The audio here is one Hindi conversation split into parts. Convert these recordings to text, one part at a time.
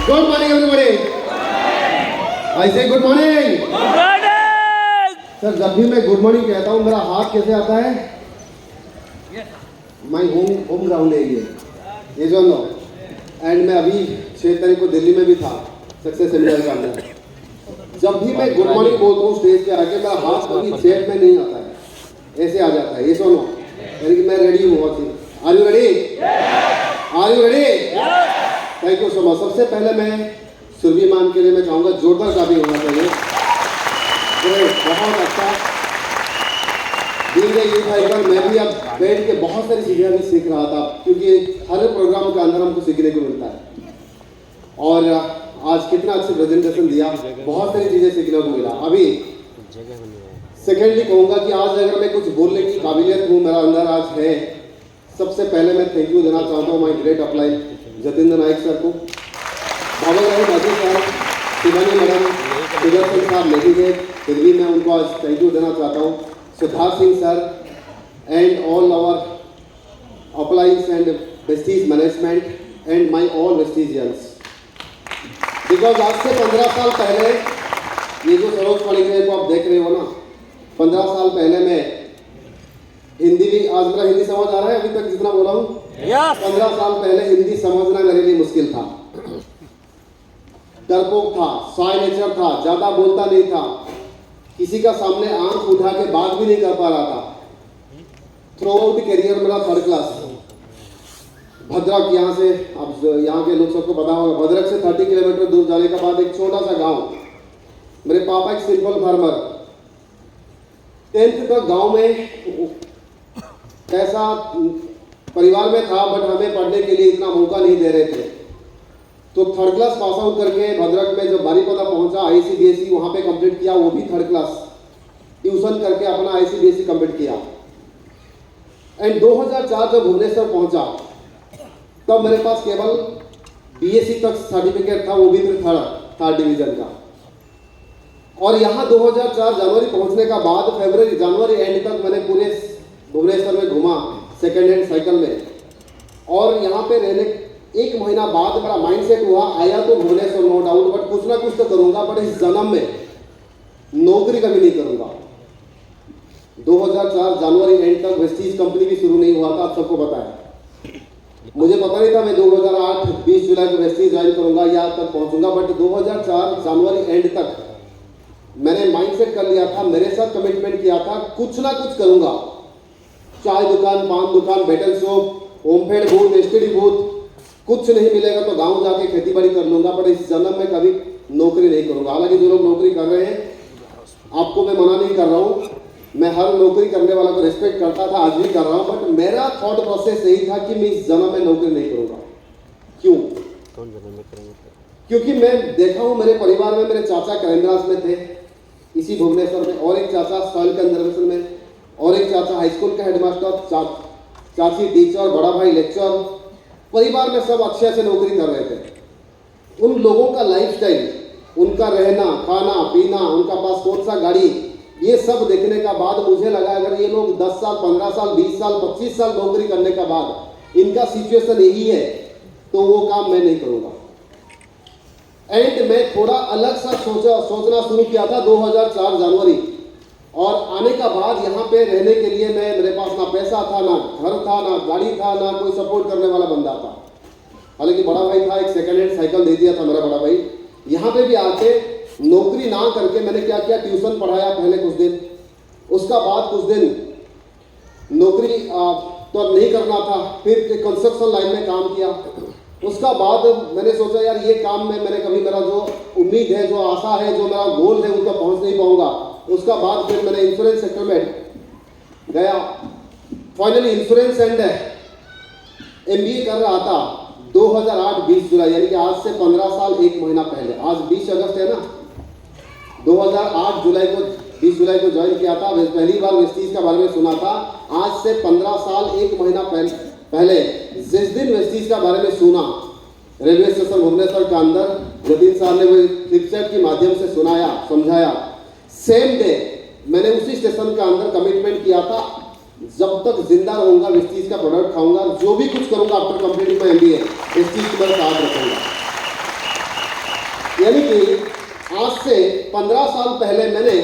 Good morning, everybody. I say good morning. Good morning. Sir जब भी मैं गुड मॉर्निंग कहता हूँ मेरा हाथ कैसे आता है? माई होम ग्राउंड है ये जो नो एंड मैं अभी 6 तारीख को दिल्ली में भी था सक्सेस सेमिनार का अंदर। जब भी मैं गुड मॉर्निंग बोलता हूँ स्टेज पे आके मेरा हाथ कभी चेयर में नहीं आता है, ऐसे आ जाता है ये सो नो, यानी कि मैं रेडी हूँ बहुत ही। Are you ready? Are you ready? Thank you so much. सबसे पहले मैं सुरभि मैम के लिए मैं चाहूँगा जोरदार क्लैपिंग होना चाहिए। बहुत अच्छा दिन ये था। एक बार मैं भी अब बैठ के बहुत सारी चीज़ें भी सीख रहा था, क्योंकि हर प्रोग्राम के अंदर हमको सीखने को मिलता है। और आज कितना अच्छा प्रेजेंटेशन दिया, बहुत सारी चीज़ें सीखने को मिला। अभी सेकेंडली कहूँगा कि आज अगर मैं कुछ बोलने की काबिलियत हूँ मेरा अंदर आज है, सबसे पहले मैं थैंक यू देना चाहता हूँ my great upline Jatendra Nayak sir को, बाबा राव माजी साहब, शिवानी मैडम, सुदर्शन साहब लेडी गए, फिर भी मैं उनको आज थैंक यू देना चाहता हूँ। Siddharth Singh sir and all our uplines and Vestige management and my all Vestigians, because आज से 15 साल पहले ये जो सरोज पढ़ेंगे को आप देख रहे हो ना, 15 साल पहले मैं हिंदी भी, आज मेरा हिंदी समझ आ रहा है अभी तक जितना बोला हूँ? 15 साल पहले हिंदी समझना मेरे लिए मुश्किल था, डरपोक था, शाय नेचर था, ज़्यादा बोलता नहीं था, किसी का सामने आंख उठा के बात भी नहीं कर पा रहा था। थ्रू आउट करियर मेरा 3rd क्लास। भद्रक, यहाँ से अब यहाँ के लोग सबको पता होगा, भद्रक से 30 किलोमीटर दूर जाने के बाद एक छोटा सा गांव, मेरे पापा एक सिंपल फार्मर, 10th तक गांव में ऐसा परिवार में था, बट हमें पढ़ने के लिए इतना मौका नहीं दे रहे थे। तो 3rd क्लास पास आउट करके भद्रक में जब बारीपदा पहुंचा, ICBSE वहाँ पे कंप्लीट किया, वो भी 3rd क्लास ट्यूशन करके अपना ICBSE कंप्लीट किया। एंड 2004 जब भुवनेश्वर पहुंचा तब मेरे पास केवल BSc तक सर्टिफिकेट था, वो भी फिर 3rd डिवीजन का। और यहाँ 2004 जनवरी पहुंचने का बाद जनवरी एंड तक मैंने पूरे भुवनेश्वर में घूमा सेकेंड हैंड साइकिल में। और यहाँ पे रहने 1 महीना बाद मेरा माइंडसेट हुआ, आया तो भुवनेश्वर नो डाउट, बट कुछ ना कुछ तो करूँगा, बट इस जन्म में नौकरी कभी नहीं करूँगा। 2004 जनवरी एंड तक वेस्टीज कंपनी भी शुरू नहीं हुआ था, आप सबको पता है। मुझे पता नहीं था मैं 2008 20 जुलाई को वेस्टीज ज्वाइन करूँगा या तक पहुँचूंगा, बट 2004 जनवरी एंड तक मैंने माइंडसेट कर लिया था, मेरे साथ कमिटमेंट किया था, कुछ ना कुछ करूँगा। चाय दुकान, पान दुकान, bottle shop, OMFED booth, STD booth, कुछ नहीं मिलेगा तो गांव जाके खेती बाड़ी कर लूंगा, पर इस जन्म में कभी नौकरी नहीं करूंगा। हालांकि जो लोग नौकरी कर रहे हैं, आपको मैं मना नहीं कर रहा हूं, मैं हर नौकरी करने वाला को रिस्पेक्ट करता था, आज भी कर रहा हूं, बट मेरा थॉट प्रोसेस यही था कि मैं इस जन्म में नौकरी नहीं करूंगा। क्यों? क्योंकि मैं देखा हूं मेरे परिवार में, मेरे चाचा करेंद्रास में थे, इसी भुवनेश्वर में, और एक चाचा सॉइल कंजर्वेशन में, और एक चाचा हाई स्कूल का हेडमास्टर, चाची टीचर, बड़ा भाई लेक्चर, परिवार में सब अच्छे से नौकरी कर रहे थे। उन लोगों का लाइफस्टाइल, उनका रहना, खाना, पीना, उनका पास कौन सा गाड़ी, ये सब देखने का बाद मुझे लगा अगर ये लोग 10 साल, 15 साल, 20 साल, 25 साल नौकरी करने का बाद इनका सिचुएशन यही है, तो वो काम मैं नहीं करूँगा। एंड मैं थोड़ा अलग सा सोचना शुरू किया था 2004 जनवरी, और आने का बाद यहाँ पे रहने के लिए मेरे पास ना पैसा था, ना घर था, ना गाड़ी था, ना कोई सपोर्ट करने वाला बंदा था। हालांकि बड़ा भाई था, एक सेकेंड हैंड साइकिल दे दिया था मेरा बड़ा भाई। यहाँ पे भी आके नौकरी ना करके मैंने क्या किया, ट्यूशन पढ़ाया पहले कुछ दिन, उसका बाद कुछ दिन नौकरी तो नहीं करना था, फिर कंस्ट्रक्शन लाइन में काम किया, उसका बाद मैंने सोचा यार ये काम में मैंने कभी मेरा जो उम्मीद है, जो आशा है, जो मेरा गोल है, उन तक पहुंच नहीं पाऊंगा। उसका बाद फिर मैंने इंश्योरेंस सेक्टर में गया। फाइनली इंश्योरेंस एंड एमबीए कर रहा था 2008 20 जुलाई, यानी कि आज से 15 साल 1 महीना पहले। आज 20 अगस्त है ना, 2008 20 जुलाई को ज्वाइन किया था। पहली बार वेस्टीज के बारे में सुना था। आज से 15 साल 1 महीना पहले जिस दिन वेस्टीज के बारे में सुना, रेलवे स्टेशन भुवनेश्वर के अंदर जतीन साहब ने वो फ्लिपचार्ट के माध्यम से सुनाया, समझाया। सेम डे मैंने उसी स्टेशन के अंदर कमिटमेंट किया था, जब तक जिंदा रहूंगा वेस्टीज का प्रोडक्ट खाऊंगा, जो भी कुछ करूंगा after completing my MBA Vestige को मैं साथ रखूंगा। यानी कि आज से 15 साल पहले मैंने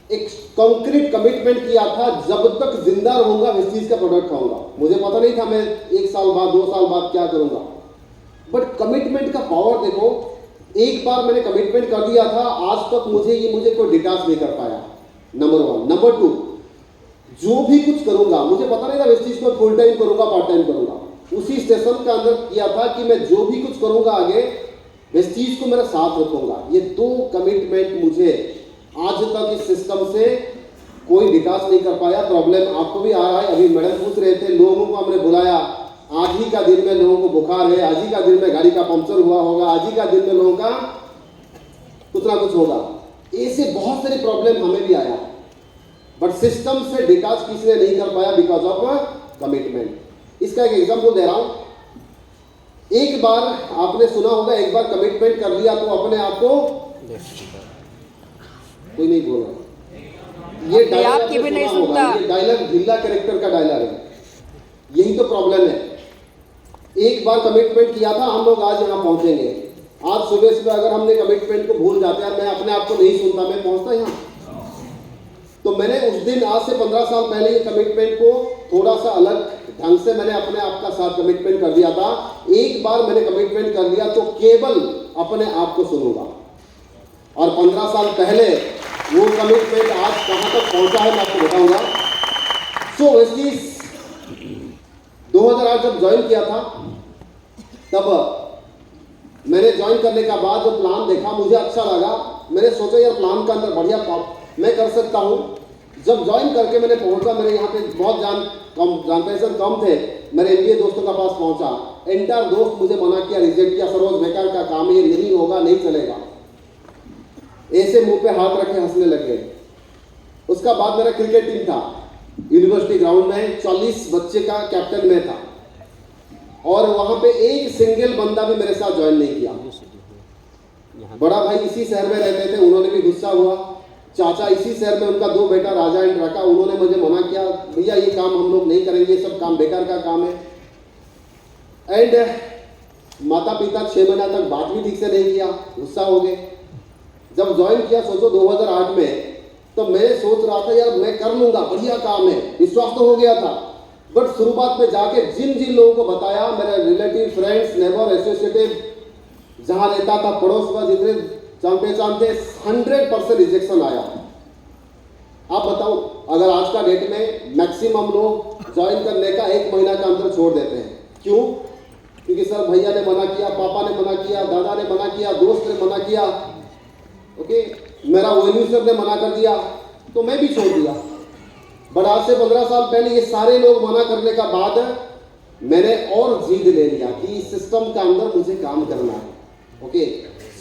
एक कॉन्क्रीट कमिटमेंट किया था, जब तक जिंदा रहूंगा वेस्टीज का प्रोडक्ट खाऊंगा। मुझे पता नहीं था मैं 1 साल बाद 2 साल बाद क्या करूंगा, बट कमिटमेंट का पावर देखो। एक बार मैंने कमिटमेंट कर दिया था, आज तक मुझे कोई डिटाच नहीं कर पाया। नंबर 1। नंबर 2, जो भी कुछ करूंगा, मुझे पता नहीं था वेस्टीज को फुल टाइम करूंगा पार्ट टाइम करूंगा। उसी स्टेशन के अंदर किया था कि मैं जो भी कुछ करूंगा आगे वेस्टीज को मेरा साथ रखूंगा। ये 2 कमिटमेंट मुझे आज तक इस सिस्टम से कोई विकास नहीं कर पाया। प्रॉब्लम आपको भी आ रहा है। अभी मैडम पूछ रहे थे, लोगों को हमने बुलाया, आज ही का दिन में लोगों को बुखार है, आज ही का दिन में गाड़ी का पंक्चर हुआ होगा, आज ही का दिन में लोगों का कुछ ना कुछ होगा। ऐसे बहुत सारी प्रॉब्लम हमें भी आया, बट सिस्टम से विकास किसी ने नहीं कर पाया बिकॉज ऑफ कमिटमेंट। इसका एक एग्जांपल दे रहा हूं। एक बार आपने सुना होगा, एक बार कमिटमेंट कर लिया तो अपने आप को कोई नहीं बोल रहा। ये डायलॉग आपने सुना होगा, ये डायलॉग ढीला कैरेक्टर का डायलॉग है। यही तो प्रॉब्लम है। एक बार कमिटमेंट किया था, हम लोग आज यहाँ पहुंचेंगे। आज सुबह अगर हमने कमिटमेंट को भूल जाते हैं, मैं अपने आप को नहीं सुनता, मैं पहुंचता यहाँ। तो मैंने उस दिन, आज से 15 साल पहले, ये कमिटमेंट को थोड़ा सा अलग ढंग से मैंने अपने आप का साथ कमिटमेंट कर दिया था। एक बार मैंने कमिटमेंट कर लिया तो केवल अपने आप को सुनूंगा। और 15 साल पहले वो कमिटमेंट आज कहां तक पहुंचा है मैं आपको बताऊंगा। सो वेस्टीज 2008 जब ज्वाइन किया था, तब मैंने ज्वाइन करने का बाद जो प्लान देखा मुझे अच्छा लगा। मैंने सोचा यार प्लान का अंदर बढ़िया मैं कर सकता हूं। जब ज्वाइन करके मैंने पहुंचा, मेरे यहाँ पे बहुत जान पहचान कम थे। मेरे एमबीए दोस्तों का पास पहुंचा, एंटायर दोस्त मुझे मना किया, रिजेक्ट किया, सरोज बेकार का काम, ये नहीं होगा, नहीं चलेगा, ऐसे मुंह पे हाथ रखे हंसने लग गए। उसका बाद मेरा क्रिकेट टीम था, यूनिवर्सिटी ग्राउंड में 40 बच्चे का कैप्टन मैं था, और वहां पे एक सिंगल बंदा भी मेरे साथ ज्वाइन नहीं किया। बड़ा भाई इसी शहर में रहते थे, उन्होंने भी गुस्सा हुआ। चाचा इसी शहर में, उनका 2 बेटा राजा एंड रखा, उन्होंने मुझे मना किया, भैया ये काम हम लोग नहीं करेंगे, ये सब काम बेकार का काम है। एंड माता पिता 6 महीना तक बात भी ठीक से नहीं किया, गुस्सा हो गए। जब ज्वाइन किया, सोचो 2008 में, तो मैं सोच रहा था यार मैं कर लूंगा, बढ़िया काम है, विश्वास तो हो गया था। बट शुरुआत में जाके जिन जिन लोगों को बताया, मेरे रिलेटिव, फ्रेंड्स, नेबर, एसोसिएटिव, जहां रहता था, पड़ोस में जितने जान पहचान थे, 100% रिजेक्शन आया। आप बताओ, अगर आज का डेट में मैक्सिमम लोग ज्वाइन करने का 1 महीना का अंदर छोड़ देते हैं। क्यों? क्योंकि सर भैया ने मना किया, पापा ने मना किया, दादा ने मना किया, दोस्त ने मना किया, ओके, मेरा ओएनयू सर ने मना कर दिया, तो मैं भी छोड़ दिया। बट आज से 15 साल पहले ये सारे लोग मना करने का बाद मैंने और जिद ले लिया कि इस सिस्टम के अंदर मुझे काम करना है। ओके,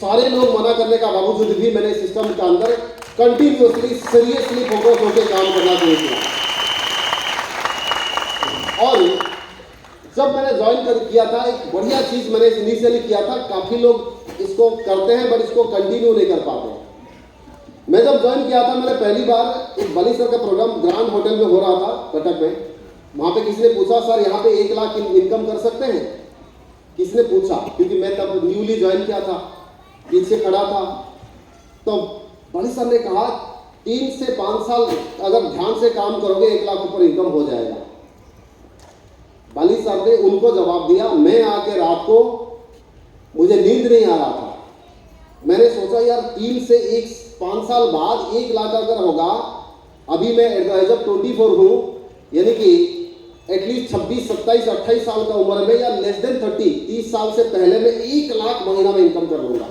सारे लोग मना करने का बावजूद भी मैंने सिस्टम के अंदर कंटिन्यूअसली सीरियसली फोकस होकर काम करना शुरू किया। और जब मैंने ज्वाइन किया था, एक बढ़िया चीज मैंने इनिशियली किया था, काफी लोग इसको करते हैं बट इसको कंटिन्यू नहीं कर पाते। मैं जब ज्वाइन किया था, मैंने पहली बार एक बली सर का प्रोग्राम ग्रांड होटल में हो रहा था कटक में। वहां पे किसी ने पूछा, सर यहाँ पे 1 लाख इनकम कर सकते हैं? किसने पूछा? क्योंकि मैं तब न्यूली ज्वाइन किया था, पीछे खड़ा था। तो बली सर ने कहा 3 से 5 साल अगर ध्यान से काम करोगे 1 लाख ऊपर इनकम हो जाएगा। बली सर ने उनको जवाब दिया। मैं आके रात को, मुझे नींद नहीं आ रहा था, मैंने सोचा यार 3 से 5 साल बाद 1 लाख अगर होगा, अभी मैं एज ऑफ 24 हूँ, यानी कि एटलीस्ट 26, 27, 28 साल का उम्र में या लेस देन 30 साल से पहले मैं 1 लाख महीना में इनकम कर लूंगा।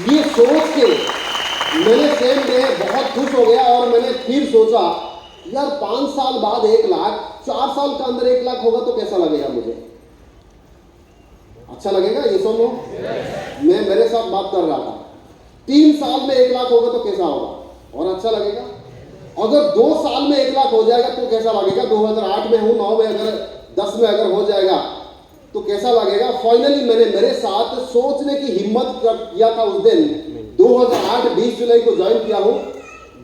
ये सोच के मैंने सेम डे बहुत खुश हो गया और मैंने फिर सोचा यार 5 साल बाद 1 लाख, 4 साल के अंदर 1 लाख होगा तो कैसा लगेगा मुझे? अच्छा लगेगा? ये सुनो, मैं मेरे साथ बात कर रहा था 3 साल में 1 लाख होगा तो कैसा होगा और अच्छा लगेगा। अगर 2 साल में 1 लाख हो जाएगा तो कैसा लगेगा? 2008 में हूं, 9 में अगर 10 में अगर हो जाएगा तो कैसा लगेगा? फाइनली मैंने मेरे साथ सोचने की हिम्मत किया था उस दिन। 2008 20 जुलाई को ज्वाइन किया हूं,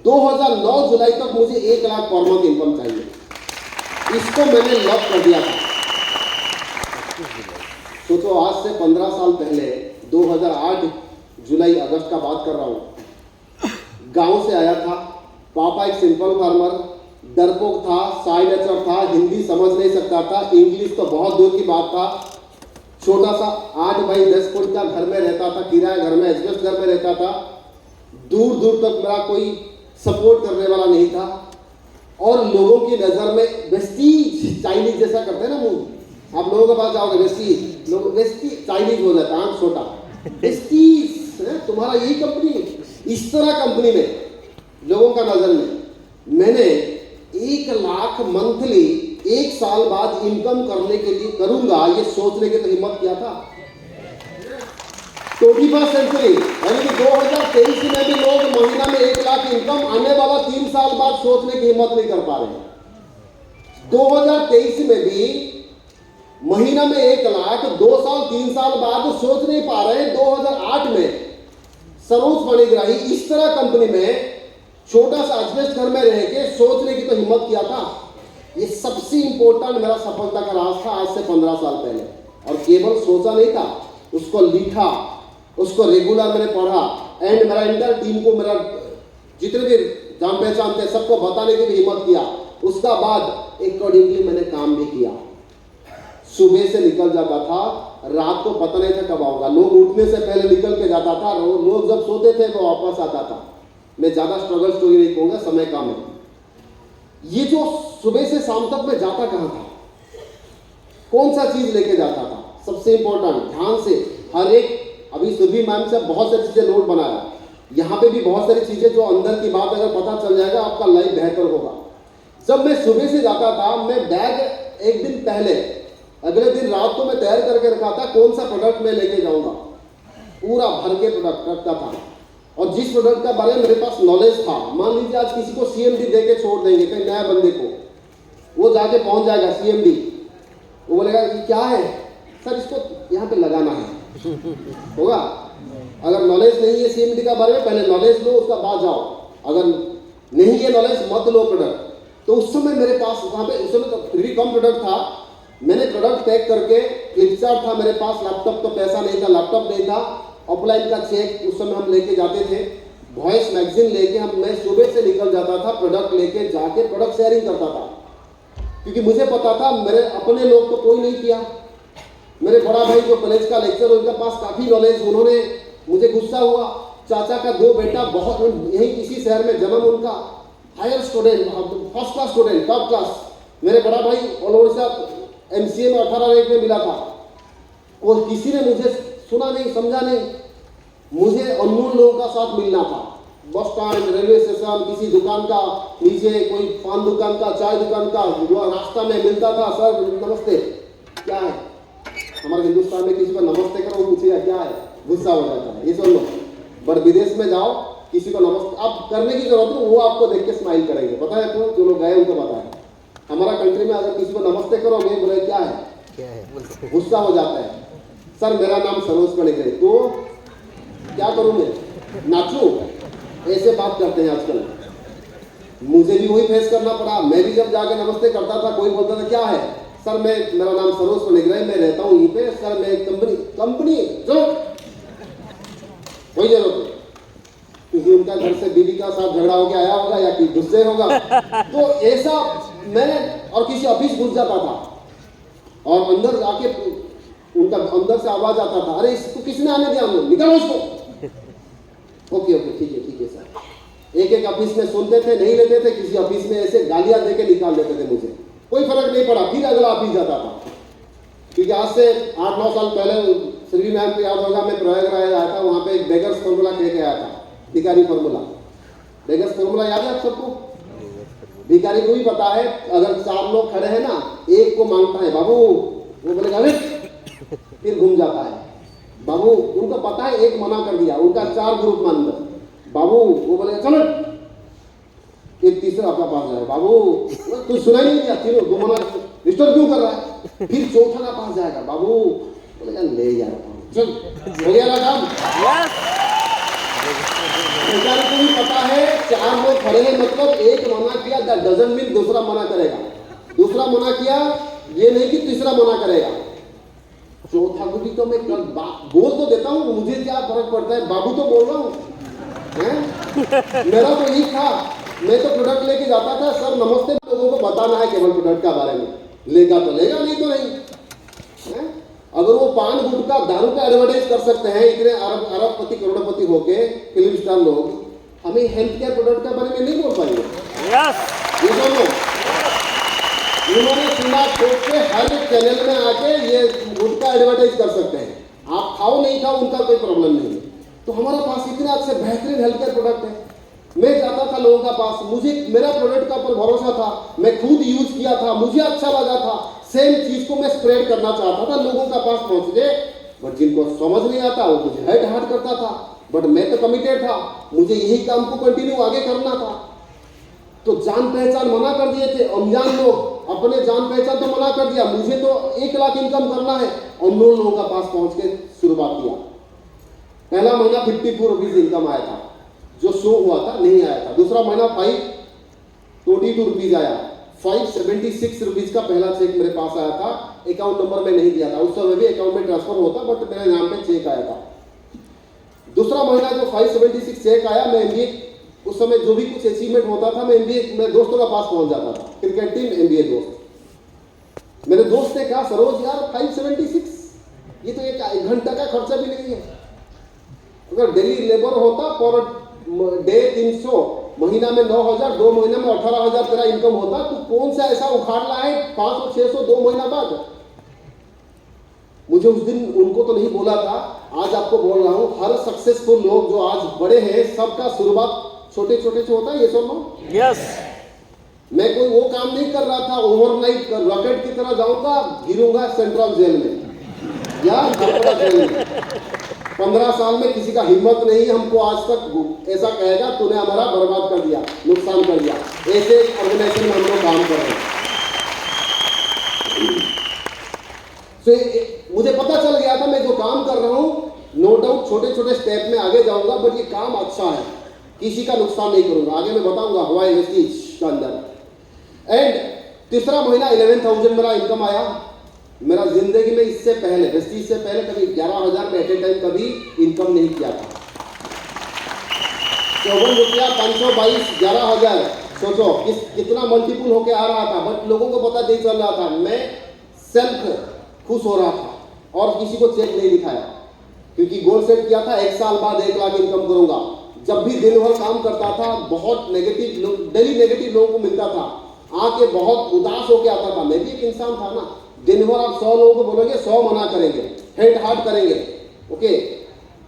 2009 जुलाई तक मुझे 1 लाख पर मंथ इनकम चाहिए। इसको मैंने लॉक कर दिया था। सोचो आज से 15 साल पहले 2008 जुलाई अगस्त का बात कर रहा हूं। गांव से आया था, पापा एक सिंपल फार्मर, डरपोक था, साई नेचर था, हिंदी समझ नहीं सकता था, इंग्लिश तो बहुत दूर की बात था। छोटा सा 8 बाई 10 फुट का घर में रहता था, किराया घर में, एडजस्ट घर में रहता था। दूर दूर तक मेरा कोई सपोर्ट करने वाला नहीं था और लोगों की नज़र में वेस्टीज, चाइनीज जैसा करते हैं ना मुंह, आप लोगों के पास जाओगे वेस्टीज, लोग वेस्टीज चाइनीज हो जाता है, आंख छोटा, वेस्टीज तुम्हारा यही कंपनी, इस तरह कंपनी में लोगों का नजर में मैंने 1 लाख मंथली 1 साल बाद इनकम करने के लिए करूंगा, ये सोचने की तो हिम्मत किया था। 21st सेंचुरी यानी कि 2023 में भी लोग महीना में 1 लाख इनकम आने वाला 3 साल बाद सोचने की हिम्मत नहीं कर पा रहे। 2023 में भी महीना में 1 लाख 2 साल 3 साल बाद सोच नहीं पा रहे। 2008 में सरोज फणिग्राही इस तरह कंपनी में छोटा सा एडजस्ट घर में रह के सोचने की तो हिम्मत किया था। ये सबसे इंपॉर्टेंट मेरा सफलता का राज था आज से 15 साल पहले। और केवल सोचा नहीं था, उसको लिखा, उसको रेगुलर मैंने पढ़ा एंड मेरा इंटर टीम को, मेरा जितने भी जान पहचान थे सबको बताने की भी हिम्मत किया। उसका बाद अकॉर्डिंगली मैंने काम भी किया। सुबह से निकल जाता था, रात को पता नहीं था कब आऊंगा। लोग उठने से पहले निकल के जाता था, लोग जब सोते थे वो वापस आता था। मैं ज्यादा स्ट्रगल स्टोरी नहीं कहूंगा, समय कम है। ये जो सुबह से शाम तक मैं जाता कहां था, कौन सा चीज लेके जाता था, सबसे इंपॉर्टेंट ध्यान से हर एक, अभी सुबह मैम से बहुत सारी चीजें नोट बनाया, यहाँ पे भी बहुत सारी चीजें जो अंदर की बात अगर पता चल जाएगा आपका लाइफ बेहतर होगा। जब मैं सुबह से जाता था, मैं बैग एक दिन पहले, अगले दिन रात को मैं तैयार करके रखा था कौन सा प्रोडक्ट मैं लेके जाऊंगा, पूरा भर के प्रोडक्ट रखता था। और जिस प्रोडक्ट का बारे में मेरे पास नॉलेज था, मान लीजिए आज किसी को सीएमडी दे के छोड़ देंगे, कहीं नया बंदे को, वो जाके पहुंच जाएगा सीएमडी, वो बोलेगा ये क्या है सर, इसको यहाँ पे लगाना है, होगा। अगर नॉलेज नहीं है सीएमडी का बारे में, पहले नॉलेज लो, उसका बाद जाओ। अगर नहीं है नॉलेज, मत लो प्रोडक्ट। तो उस समय मेरे पास वहाँ पे, उस समय तो फिर भी कम प्रोडक्ट था, मैंने प्रोडक्ट पैक करके, फ्लिपचार्ट था मेरे पास, लैपटॉप तो पैसा नहीं था, लैपटॉप नहीं था, ऑफलाइन का चेक उस समय हम लेके जाते थे, वॉइस मैगजीन लेके मैं सुबह से निकल जाता था, प्रोडक्ट लेके जाके प्रोडक्ट शेयरिंग करता था। क्योंकि मुझे पता था मेरे अपने लोग तो कोई नहीं किया। मेरे बड़ा भाई जो कॉलेज का लेक्चर, उनके पास काफी नॉलेज, उन्होंने, मुझे गुस्सा हुआ, चाचा का 2 बेटा, बहुत यही इसी शहर में जन्म उनका, higher student, first class student, top class. मेरे बड़ा भाई ऑल ओडिशा एमसीए में 18 रैंक में मिला था, और किसी ने मुझे सुना नहीं, समझा नहीं। मुझे अननोन लोगों का साथ मिलना था, बस स्टैंड, रेलवे स्टेशन, किसी दुकान का नीचे, कोई पान दुकान का, चाय दुकान का, रास्ता में मिलता था, सर नमस्ते, क्या है। हमारे हिंदुस्तान में किसी को नमस्ते करो, पूछेगा क्या है, गुस्सा हो जाता है, ये सुन लो। बट विदेश में जाओ, किसी को नमस्ते आप करने की जरूरत नहीं, वो आपको देख के स्माइल करेंगे। पता है आपको, जो लोग गए उनको पता है। हमारा कंट्री में अगर किसी को नमस्ते करोगे, बोले क्या है, गुस्सा हो जाता है। सर मेरा नाम सरोज फणिग्राही, तो क्या करूं मैं, नाचूं, ऐसे बात करते हैं आजकल। मुझे भी वही फेस करना पड़ा। मैं भी जब जाके नमस्ते करता था, कोई बोलता था क्या है, सर मेरा नाम सरोज फणिग्राही, मैं रहता हूँ यहीं पे, सर मैं कंपनी जरूर, वही जरूरत है, क्योंकि उनका घर से बीवी का साथ झगड़ा होकर आया होगा या कि गुस्से होगा। तो ऐसा मैंने, और किसी ऑफिस घुस जाता था और अंदर जाके उनका अंदर से आवाज आता था, अरे इसको किसने आने दिया, निकालो इसको। ओके ठीक है सर। एक ऑफिस में सुनते थे, नहीं लेते थे, किसी ऑफिस में ऐसे गालियां देके निकाल देते थे मुझे। कोई फर्क नहीं पड़ा, फिर अगला ऑफिस जाता था। क्योंकि आज से 8-9 साल पहले श्री मैम को याद होगा, मैं प्रयागराज आया था, वहाँ पे एक बेगर्स फॉर्मूला कह के आया था, भिखारी फॉर्मूला। बेगर्स फॉर्मूला याद है आप सबको? भिखारी को भी पता है, अगर 4 लोग खड़े हैं ना, एक को मांगता है बाबू, वो बोलेगा अरे, फिर घूम जाता है बाबू। उनको पता है एक मना कर दिया, उनका 4 ग्रुप मान लो, बाबू वो बोलेगा चलो, एक तीसरा आपका पास जाएगा, बाबू तू सुना नहीं दिया, तीनों दो मना डिस्टर्ब क्यों कर रहा है, फिर चौथा का पास जाएगा, बाबू बोलेगा ले यार चल, हो गया ना काम। बेचारे को भी पता है 4 लोग खड़े हैं, मतलब एक मना किया दैट डजंट मीन दूसरा मना करेगा, दूसरा मना किया ये नहीं कि तीसरा मना करेगा। चौथा को भी तो मैं बोल तो देता हूँ, मुझे क्या फर्क पड़ता है, बाबू तो बोल रहा हूँ। मेरा तो यही था, मैं तो प्रोडक्ट लेके जाता था, सर नमस्ते, लोगों को बताना है केवल प्रोडक्ट का बारे में, लेगा तो लेगा, नहीं तो नहीं है? अगर वो पान गुटखा दारू का एडवर्टाइज कर सकते हैं इतने अरबपति करोड़पति होके फिल्म स्टार लोग, हमें हेल्थ केयर प्रोडक्ट के बारे में नहीं बोल पाएंगे। ये दोनों उन्होंने सीमा छोड़ के हर चैनल में आके ये गुटखा एडवर्टाइज कर सकते हैं, आप खाओ नहीं खाओ उनका कोई प्रॉब्लम नहीं है। तो हमारे पास इतने अच्छे बेहतरीन हेल्थ केयर प्रोडक्ट है, मैं जाता था लोगों का पास, मुझे मेरा प्रोडक्ट का ऊपर भरोसा था, मैं खुद यूज किया था, मुझे अच्छा लगा था, सेम चीज को मैं स्प्रेड करना चाहता था, लोगों का पास पहुंच गए। बट जिनको समझ नहीं आता वो मुझे हेड हार्ट करता था, बट मैं तो कमिटेड था, मुझे यही काम को कंटिन्यू आगे करना था। तो जान पहचान मना कर दिए थे, अनजान लोग अपने जान पहचान तो मना कर दिया, मुझे तो 1 लाख इनकम करना है, अननोन लोगों का पास पहुंच के शुरुआत किया। पहला महीना 54 रुपीज इनकम आया था, जो शो हुआ था नहीं आया था। दूसरा महीना 522 रुपीज आया, 576 रुपीज का पहला चेक मेरे पास आया था, अकाउंट नंबर में नहीं दिया था, उस समय भी अकाउंट में ट्रांसफर होता बट मेरे नाम पे चेक आया था। दूसरा महीना जो 576 चेक आया, मैं एमबीए उस समय जो भी कुछ अचीवमेंट होता था, मैं एमबीए मेरे दोस्तों का पास पहुंच जाता था, क्रिकेट टीम एमबीए दोस्त। मेरे दोस्त ने कहा सरोज यार 576 ये तो एक घंटा का खर्चा भी नहीं है, अगर डेली लेबर होता पर डे 300, महीना में 9,000, 2 महीने में 18,000 तेरा इनकम होता, तो कौन सा ऐसा उखाड़ ला है 500-600 2 महीना बाद। मुझे उस दिन उनको तो नहीं बोला था, आज आपको बोल रहा हूं, हर सक्सेसफुल लोग जो आज बड़े हैं सबका शुरुआत छोटे छोटे से होता है, ये सुनो। यस, मैं कोई वो काम नहीं कर रहा था ओवरनाइट रॉकेट की तरह जाऊंगा गिरूंगा सेंट्रल जेल में या छपरा जेल में। 15 साल में किसी का हिम्मत नहीं हमको आज तक ऐसा कहेगा तूने हमारा बर्बाद कर दिया, नुकसान कर दिया। ऐसे ऑर्गेनाइजेशन में हम लोग काम कर रहे हैं। तो मुझे पता चल गया था मैं जो काम कर रहा हूं, नो डाउट छोटे छोटे स्टेप में आगे जाऊंगा, बट ये काम अच्छा है, किसी का नुकसान नहीं करूंगा। आगे मैं बताऊंगा हवाई वेस्टीज के अंदर। एंड तीसरा महीना 11,000 मेरा इनकम आया। मेरा जिंदगी में इससे पहले वेस्टीज से पहले कभी 11,000 में एट ए टाइम कभी इनकम नहीं किया था। 54 रुपया 522 11,000, सोचो कितना मल्टीपुल होके आ रहा था, बट लोगों को पता नहीं चल रहा था। मैं सेल्फ खुश हो रहा था और किसी को चेक नहीं दिखाया, क्योंकि गोल सेट किया था 1 साल बाद 1 लाख इनकम करूंगा। जब भी दिन भर काम करता था, बहुत नेगेटिव डेली नेगेटिव लोगों को मिलता था, आके बहुत उदास होके आता था। मैं भी एक इंसान था ना, दिन भर आप 100 लोगों को बोलोगे, 100 मना करेंगे, हेड हार्ट करेंगे, ओके,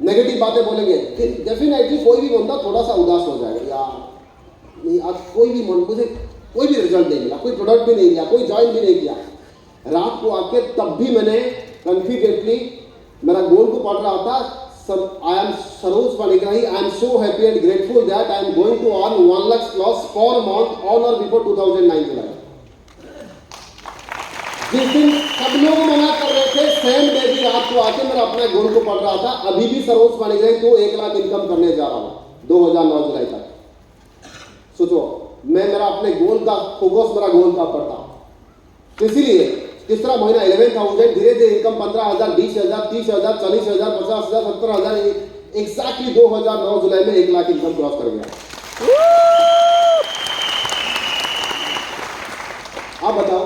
नेगेटिव बातें बोलेंगे, फिर डेफिनेटली कोई भी बंदा थोड़ा सा उदास हो जाएगा, यार नहीं आज कोई भी मुझे कोई भी रिजल्ट नहीं मिला, कोई प्रोडक्ट भी नहीं लिया, कोई ज्वाइन भी नहीं किया। रात को आके तब भी मैंने कॉन्फिडेंटली मेरा गोल को पढ़ रहा था। I am Saroj Panigrahi. I am so happy and grateful that I am going to earn 1 lakh plus per month on or before 2009 July. जिस दिन सब लोग मना कर रहे थे, सेम डे भी रात को आके मेरा अपने गोल को पढ़ रहा था। अभी भी सरोज पानीग्राही तो 1 लाख इनकम करने जा रहा हूँ 2009 जुलाई तक। सोचो मैं मेरा अपने गोल का फोकस मेरा गोल का पर था। तो इसीलिए तीसरा महीना 11,000, धीरे धीरे इनकम 15,000, 20,000, 30,000, 40,000, 50,000, 70,000, एग्जैक्टली 2009 जुलाई में 1 लाख इनकम क्रॉस कर गया। आप बताओ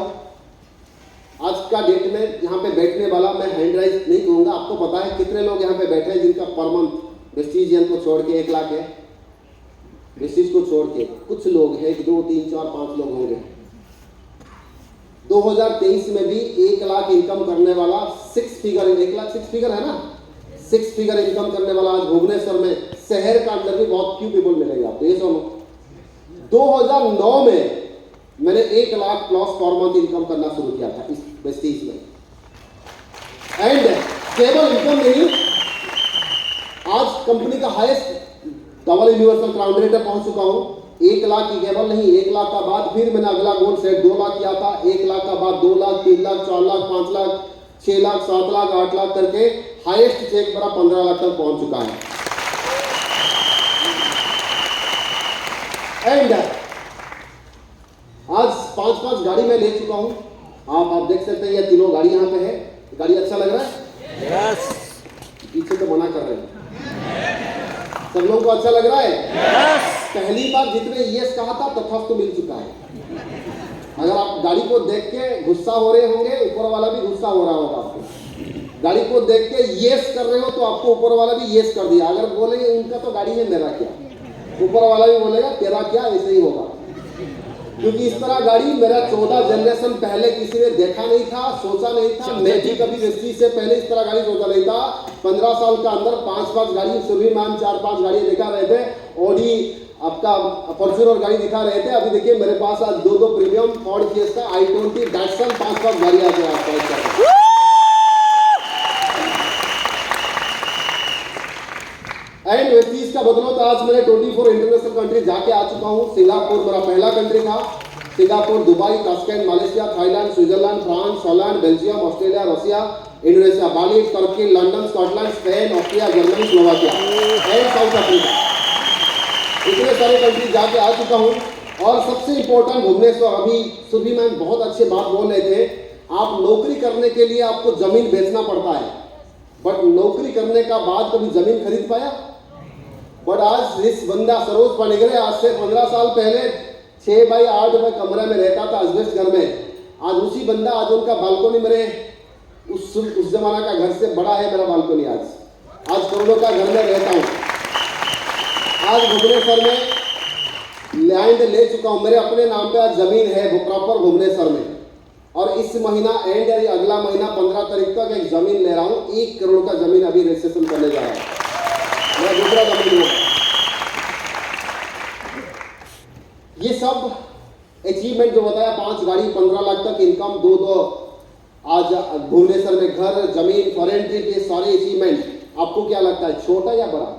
आज का डेट में यहाँ पे बैठने वाला, मैं हैंड राइज नहीं करूंगा, आपको पता है कितने लोग यहाँ पे बैठे हैं जिनका पर मंथ वेस्टीजियन को छोड़ के 1 लाख है? वेस्टीज को छोड़ के कुछ लोग हैं, 1, 2, 3, 4, 5 लोग होंगे। 2023 में भी 1 लाख इनकम करने वाला 1 लाख 6 फिगर है ना, 6 फिगर इनकम करने वाला आज भुवनेश्वर में शहर का अंदर भी बहुत फ्यू पीपल मिलेंगे आपको, ये सुनो। 2009 में मैंने 1 lakh plus per month income करना शुरू किया था इस वेस्टीज में। एंड केवल इनकम नहीं, आज कंपनी का highest double universal crown rate पहुंच चुका हूं। 1 लाख की केवल नहीं, 1 लाख का बाद फिर मैंने अगला गोल सेट 2 लाख किया था। 1 लाख का बाद 2 लाख, 3 लाख, 4 लाख, 5 लाख, 6 लाख, 7 लाख, 8 लाख करके हाईएस्ट चेक बड़ा 15 लाख तक पहुंच चुका है। एंड आज 5-5 गाड़ी मैं ले चुका हूं। आप देख सकते हैं, ये तीनों गाड़ी यहां पे है। गाड़ी अच्छा लग रहा है? यस पीछे तो मना कर रहे हैं, सब लोगों को अच्छा लग रहा है? यस पहली बार जितने यस कहा था तथास्तु मिल चुका है। अगर आप गाड़ी को देख के गुस्सा हो रहे होंगे, ऊपर वाला भी गुस्सा हो रहा होगा आपको। गाड़ी को देख के यस कर रहे हो तो आपको ऊपर वाला भी यस कर दिया। अगर बोलेंगे उनका तो गाड़ी है, मेरा क्या, ऊपर वाला भी बोलेगा तेरा क्या, ऐसे ही होगा। क्योंकि इस तरह गाड़ी मेरा 14 जनरेशन पहले किसी ने देखा नहीं था, सोचा नहीं था। मैं भी कभी वेस्टीज से पहले इस तरह गाड़ी सोचा नहीं था। 15 साल का अंदर 5-5 गाड़ी, सुलेमान 4-5 गाड़ी दिखा रहे थे, ऑडी आपका फॉर्च्यूनर गाड़ी दिखा रहे थे। अभी देखिए मेरे पास आज 2 premium Ford fiesta, i20, Datsun, 5-5 गाड़ी आ गया। एंड वेस्टीज का बदलो तो आज मैंने 24 इंटरनेशनल कंट्री जाके आ चुका हूँ। सिंगापुर मेरा पहला कंट्री था। Singapore, Dubai, Tashkent, Malaysia, Thailand, Switzerland, France, Holland, Belgium, Australia, Russia, Indonesia, Bali, Turkey, London, Scotland, Spain, Austria, Germany, Slovakia and south Africa. इतने सारे कंट्री जाके आ चुका हूँ। और सबसे इंपॉर्टेंट भुवनेश्वर, अभी सुबह मैम बहुत अच्छे बात बोल रहे थे। आप नौकरी करने के लिए आपको जमीन बेचना पड़ता है, बट नौकरी करने का बाद कभी जमीन खरीद पाया? बट आज इस बंदा सरोज पाणिग्रे आज से 15 साल पहले 6 बाई 8 में कमरे में रहता था, अजबेस्ट घर में। आज उसी बंदा, आज उनका बालकोनी मेरे उस जमाना का घर से बड़ा है मेरा बालकोनी। आज करोड़ों का घर में रहता हूँ। आज भुवनेश्वर में लैंड ले चुका हूँ, मेरे अपने नाम पे आज जमीन है प्रॉपर भुवनेश्वर में। और इस महीना एंड यानी अगला महीना 15 तारीख तक एक जमीन ले रहा हूँ। 1 करोड़ का जमीन अभी रजिस्ट्रेशन करने जा रहा है, मेरा दूसरा जमीन होगा। ये सब अचीवमेंट जो बताया, 5 गाड़ी, 15 लाख तक इनकम, 2 आज भुवनेश्वर में घर, जमीन, फॉरेन ट्रिप, ये सारे अचीवमेंट आपको क्या लगता है, छोटा या बड़ा?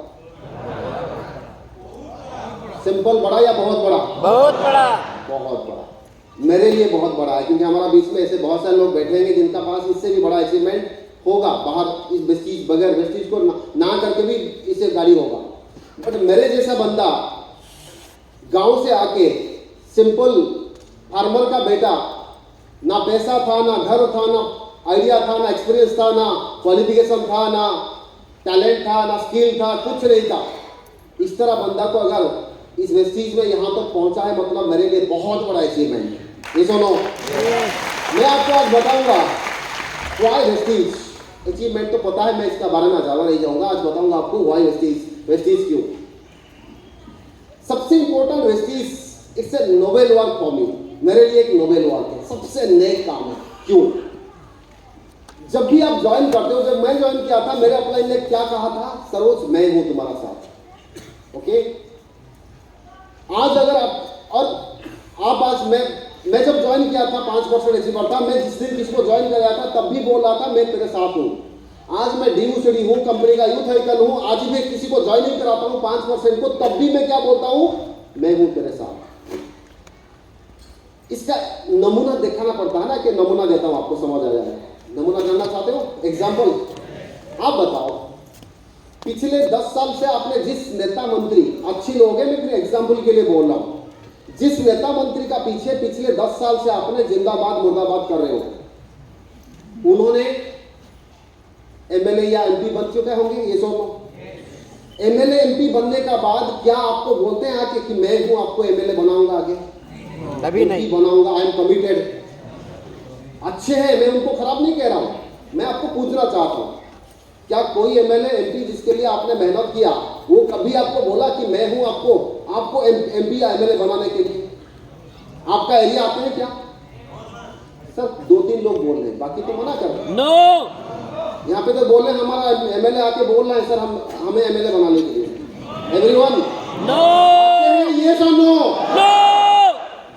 सिंपल बड़ा या बहुत बड़ा? बहुत बड़ा। बहुत बड़ा। मेरे लिए बहुत बड़ा है, क्योंकि हमारा बीच में ऐसे बहुत सारे लोग बैठे हैं जिनका पास इससे भी बड़ा अचीवमेंट होगा बाहर। इस वेस्टीज, बगैर वेस्टीज को ना करके भी इससे गाड़ी होगा। बट मेरे जैसा बंदा गांव से आके, सिंपल फार्मर का बेटा, ना पैसा था, ना घर था, ना आइडिया था, ना एक्सपीरियंस था, ना क्वालिफिकेशन था, ना टैलेंट था, ना स्किल था, कुछ नहीं था। इस तरह बंदा को अगर इस वेस्टीज में यहाँ तक पहुंचा है, मतलब मेरे लिए बहुत बड़ा अचीवमेंट है। ये सुनो, मैं आपको आज बताऊंगा व्हाई वेस्टीज। अचीवमेंट तो पता है, मैं इसका बारे में ज्यादा नहीं जाऊंगा। आज बताऊंगा आपको व्हाई वेस्टीज क्यों। सबसे important Vestige, it's a Nobel work for me. मेरे लिए एक नोबेल वर्क है, सबसे नेक काम है। क्यों? जब भी आप ज्वाइन करते हो, जब मैं ज्वाइन किया था, मेरे अपलाइन ने क्या कहा था, सरोज मैं हूं तुम्हारा साथ। ओके, आज अगर आप आज मैं जब ज्वाइन किया था 5% अचीवर था। मैं जिस दिन किसी को ज्वाइन कराया था तब भी बोल रहा था मैं तेरे साथ हूं। आज मैं DU/CD हूं, कंपनी का यूथ आइकन हूं। आज भी किसी को ज्वाइनिंग कराता हूं 5% को, तब भी मैं क्या बोलता हूं, मैं हूं तेरे साथ। इसका नमूना दिखाना पड़ता है ना, कि नमूना देता हूं आपको समझ आ जाएगा। नमूना जानना चाहते हो? एग्जाम्पल आप बताओ, पिछले 10 साल से आपने जिस नेता मंत्री, अच्छी लोग हैं, मैं एग्जाम्पल के लिए बोल रहा हूं, जिस नेता मंत्री का पीछे पिछले 10 साल से आपने जिंदाबाद मुर्दाबाद कर रहे हो, उन्होंने MLA या MP बन चुके होंगे। ये सोचो, MLA MP बनने का बाद क्या आपको बोलते हैं आके कि मैं हूं आपको MLA बनाऊंगा, आगे कभी नहीं बनाऊंगा, आई एम कमिटेड। अच्छे हैं, मैं उनको खराब नहीं कह रहा हूं। मैं आपको पूछना चाहता हूं, क्या कोई MLA MP जिसके लिए आपने मेहनत किया, वो कभी आपको बोला कि मैं हूं आपको MP या MLA बनाने के लिए? आपका एरिया आते हैं क्या? सर 2-3 लोग बोल रहे हैं, बाकी तो मना कर रहे हैं। नो यहाँ पे तो बोल रहे हैं, हमारा एमएलए आके बोल रहा है सर हमें एमएलए बनाने के लिए। एवरीवन नो ये सुनो, नो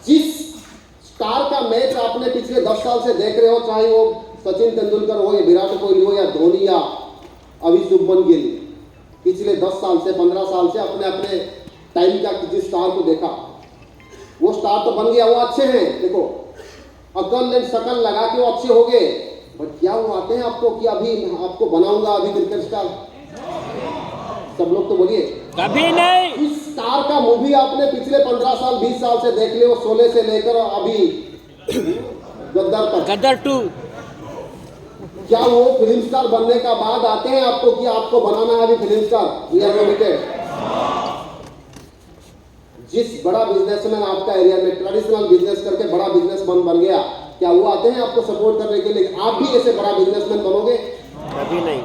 जिस स्टार का मैच आपने पिछले 10 साल से देख रहे हो, चाहे वो सचिन तेंदुलकर हो या विराट कोहली हो या धोनी या अभी शुभमन गिल, पिछले 10 साल से 15 साल से अपने अपने टाइम का जिस स्टार को देखा, वो स्टार तो बन गया, वो अच्छे हैं। देखो अकल एंड शकल लगा के वो अच्छे हो गए, बट क्या वो आते हैं आपको कि अभी आपको बनाऊंगा अभी क्रिकेट स्टार? सब लोग तो बोलिए कभी नहीं। इस स्टार का मूवी आपने पिछले 15 साल 20 साल से देख लियो, शोले से लेकर अभी गद्दार तक। गदर 2 क्या वो फिल्म स्टार बनने का बाद आते हैं आपको कि आपको बनाना है अभी film star? We are committed. जिस बड़ा बिजनेसमैन आपका एरिया में ट्रेडिशनल बिजनेस करके बड़ा बिजनेस बन गया, क्या वो आते हैं आपको सपोर्ट करने के लिए? आप भी ऐसे बड़ा बिजनेसमैन बनोगे? कभी नहीं।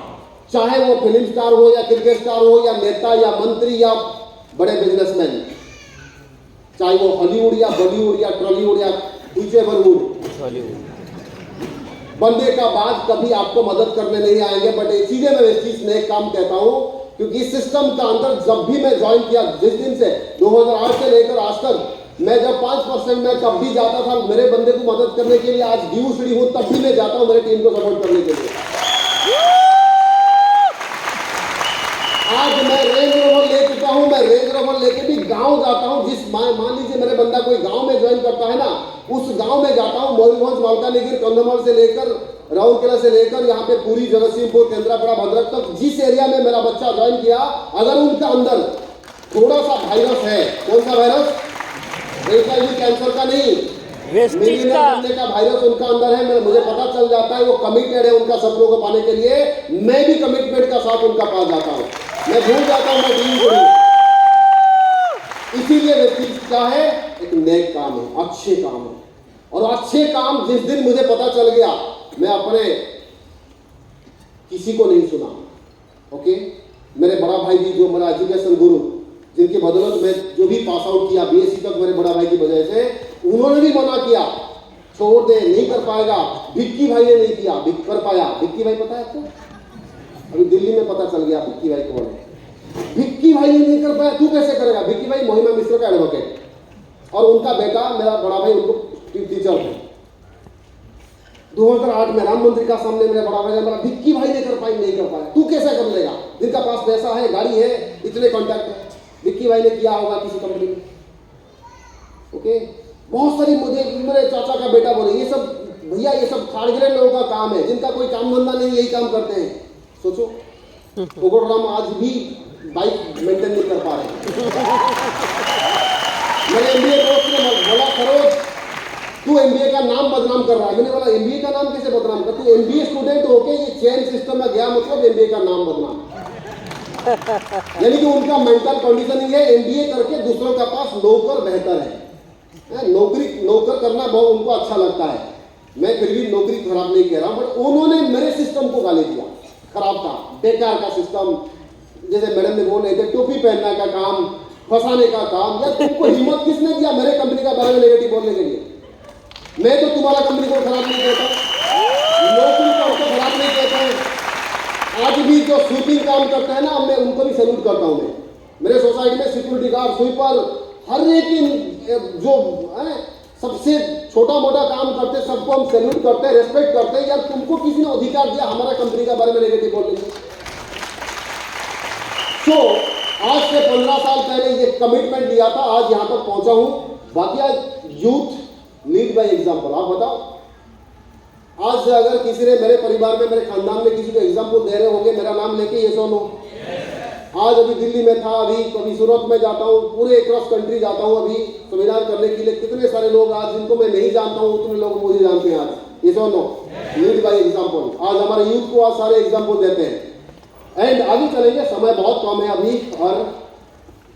चाहे वो फिल्म स्टार हो या क्रिकेट स्टार हो या नेता या मंत्री या बड़े बिजनेसमैन, चाहे वो हॉलीवुड या बॉलीवुड या टॉलीवुड या हॉलीवुड बनने का बाद कभी आपको मदद करने नहीं आएंगे। बट इसीलिए मैं इस चीज में एक काम कहता हूं, क्योंकि इस सिस्टम का अंदर जब भी मैं ज्वाइन किया, जिस दिन से 2008 से लेकर आज तक, मैं जब 5% में कब भी जाता था मेरे बंदे को मदद करने के लिए, आज ड्यू सीढ़ी हूं तब भी मैं जाता हूं मेरे टीम को सपोर्ट करने के लिए। आज मैं रेंज रोवर ले चुका हूं, मैं रेंज रोवर लेके भी गांव जाता हूं। जिस मान लीजिए मेरे बंदा कोई गांव में ज्वाइन करता है ना, उस गांव में जाता हूं, मयूरभंज, मालकानगिरी, कंधमाल से लेकर राउरकेला से लेकर यहाँ पे पूरी जगतसिंहपुर, केंद्रापड़ा, भद्रक तक, जिस एरिया में मेरा बच्चा ज्वाइन किया, अगर उनका अंदर थोड़ा सा वायरस है, कौन सा वायरस? HIV कैंसर का नहीं, वेस्टिज का बनने का वायरस उनका अंदर है, मुझे पता चल जाता है। वो कमिटेड है उनका सपनों को पाने के लिए, मैं भी कमिटमेंट का साथ उनका पास जाता हूँ, मैं भूल जाता हूँ मैं ड्रीम करूँ। इसीलिए वेस्टिज क्या है? एक नेक काम है, अच्छे काम है। और अच्छे काम जिस दिन मुझे पता चल गया, मैं अपने किसी को नहीं सुना। ओके, मेरे बड़ा भाई भी, जो मेरा एजुकेशन गुरु, जिनकी बदौलत मैं जो भी पास आउट किया BSc तक मेरे बड़ा भाई की वजह से, उन्होंने भी मना किया, छोड़ दे, नहीं कर पाएगा। विक्की भाई ने नहीं किया, कर पाया। विक्की भाई पता है आपको? अभी दिल्ली में पता चल गया विक्की भाई कौन है। विक्की भाई ने नहीं कर पाया, तू कैसे करेगा? विक्की भाई महिमा मिश्र का एडवोकेट, और उनका बेटा मेरा बड़ा भाई उनको टीचर थे। 2008 में राम मंदिर का सामने मेरे बड़ा भाई मेरा, विक्की भाई ने कर पाई, नहीं कर पाया, तू कैसे कर लेगा? जिनका पास पैसा है, गाड़ी है, इतने कॉन्टैक्ट है, विक्की भाई ने किया होगा किसी कंपनी में। ओके, बहुत सारी, मुझे मेरे चाचा का बेटा बोले, ये सब भैया ये सब खाड़गिरे लोगों का काम है, जिनका कोई काम धंधा नहीं, यही काम करते हैं। सोचो राम आज भी बाइक मेंटेन नहीं कर पा रहे। मैंने MBA कोर्स में बोला, सरोज तू MBA का नाम बदनाम कर रहा है। मैंने बोला MBA का नाम कैसे बदनाम कर? तू MBA स्टूडेंट होके ये चेन सिस्टम में गया, मतलब MBA का नाम बदनाम। यानी कि उनका मेंटल कंडीशनिंग है, MBA करके दूसरों का पास नौकर बेहतर है। नौकर करना बहुत उनको अच्छा लगता है। मैं फिर भी नौकरी खराब नहीं कह रहा, बट उन्होंने मेरे सिस्टम को गाली दिया, खराब था, बेकार का सिस्टम। जैसे मैडम ने बोल रहे थे, टोपी पहनने का काम, फंसाने का काम। यार तुमको हिम्मत किसने दिया मेरे कंपनी का बारे में नेगेटिव बोलने के लिए? मैं तो तुम्हारा कंपनी को खराब नहीं कहता, नौकरी को खराब नहीं कहता। आज भी जो स्वीपिंग काम करता है ना, मैं उनको भी सैल्यूट करता हूँ। मैं मेरे सोसाइटी में सिक्योरिटी गार्ड, स्वीपर, हर एक जो है सबसे छोटा मोटा काम करते, सबको हम सैल्यूट करते हैं, रेस्पेक्ट करते हैं। यार तुमको किसी ने अधिकार दिया हमारा कंपनी का बारे में नेगेटिव बोलने के? तो आज से 15 साल पहले ये कमिटमेंट लिया था, आज यहां तक पहुंचा हूं। बाकी आज यूथ लीड बाय एग्जांपल। आप बताओ, आज अगर किसी ने मेरे परिवार में, मेरे खानदान में किसी को एग्जांपल दे रहे होंगे मेरा नाम लेके, ये सुनो। आज अभी दिल्ली में था, अभी कभी सूरत में जाता हूँ, पूरे क्रॉस कंट्री जाता हूँ अभी सेमिनार करने के लिए। कितने सारे लोग आज जिनको मैं नहीं जानता हूँ, उतने लोग मुझे जानते हैं आज। ये सुनो, लीड बाय एग्जांपल। आज हमारे यूथ को आज सारे एग्जांपल देते हैं। एंड आगे चलेंगे, समय बहुत कम है अभी, और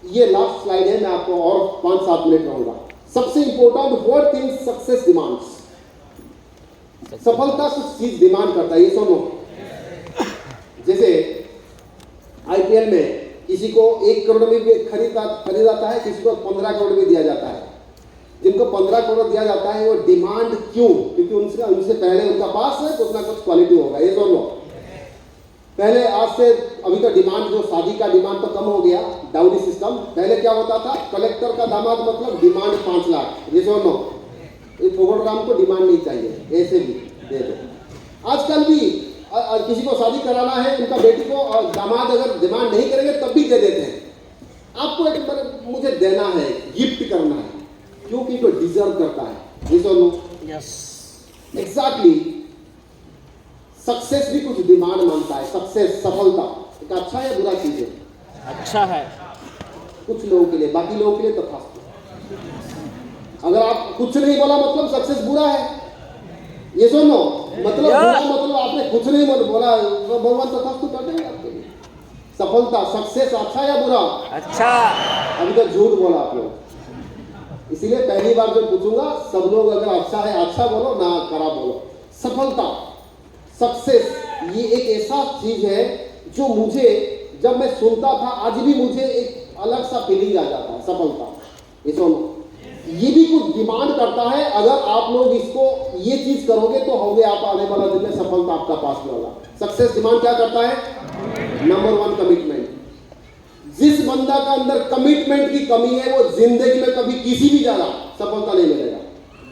ये लास्ट स्लाइड है, मैं आपको और 5-7 मिनट रहूंगा। सबसे important, what things success demands. सफलता कुछ चीज डिमांड करता है, ये सुनो। जैसे IPL में किसी को 1 करोड़ में भी खरीदाता है, किसी को 15 करोड़ भी दिया जाता है। जिनको 15 करोड़ दिया जाता है वो डिमांड क्यों? क्योंकि उनसे पहले उनका पास है कुछ ना कुछ क्वालिटी होगा, ये सुन लो। पहले आज से अभी तो डिमांड, जो शादी का डिमांड तो कम हो गया, डाउरी सिस्टम। पहले क्या होता था, कलेक्टर का दामाद मतलब डिमांड 5 लाख, ये सुन लो। इस प्रोग्राम को डिमांड नहीं चाहिए, ऐसे भी दे दो। आजकल भी किसी को शादी कराना है उनका बेटी को, और दामाद अगर डिमांड नहीं करेंगे तब भी दे देते हैं। आपको एक बार मुझे देना है, गिफ्ट करना है, क्योंकि तो डिजर्व करता है, ये सुन लो। Yes, exactly. सक्सेस भी कुछ डिमांड मांगता है। सक्सेस, सफलता एक अच्छा या बुरा चीज है? अच्छा है। कुछ लोगों के लिए, बाकी लोगों के लिए तथास्तु। अगर आप कुछ नहीं बोला मतलब सक्सेस बुरा है, ये सुनो। मतलब बुरा मतलब आपने कुछ नहीं बोला, भगवान तथास्तु कर देंगे आपके लिए। सफलता, सक्सेस अच्छा या बुरा? अच्छा। अभी तक झूठ बोला आप लोग, इसीलिए पहली बार जो पूछूंगा, सब लोग अगर अच्छा है अच्छा बोलो, ना खराब बोलो। सफलता, सक्सेस, ये एक ऐसा चीज है जो मुझे, जब मैं सुनता था, आज भी मुझे एक अलग सा फीलिंग आ जाता है। सफलता, ये सुनो, ये भी कुछ डिमांड करता है। अगर आप लोग इसको, ये चीज करोगे तो होगे आप आने वाला दिन में सफलता आपका पास में होगा। सक्सेस डिमांड क्या करता है? Number 1, commitment. जिस बंदा का अंदर कमिटमेंट की कमी है वो जिंदगी में कभी किसी भी जगह सफलता नहीं मिलेगा,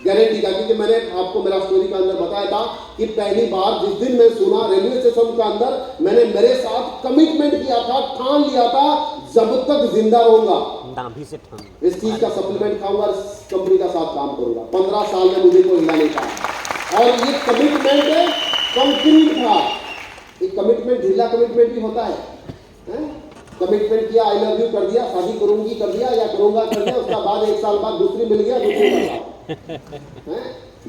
गारंटी का। क्योंकि मैंने आपको मेरा स्टोरी का अंदर बताया था कि पहली बार जिस दिन मैं सुना रेलवे स्टेशन के अंदर, मैंने मेरे साथ कमिटमेंट किया था, ठान लिया था, जब तक जिंदा रहूंगा दांभी से ठान, इस चीज का सप्लीमेंट खाऊंगा, इस कंपनी का साथ काम करूंगा। 15 साल में मुझे कोई हिला नहीं पाया। और ये कमिटमेंट कंक्रीट था। एक कमिटमेंट, ढीला कमिटमेंट भी होता है, कमिटमेंट किया, आई लव यू कर दिया, शादी करूंगी कर दिया, या करूंगा कर दिया, उसका बाद 1 साल बाद दूसरी मिल गया, दूसरी का साथ,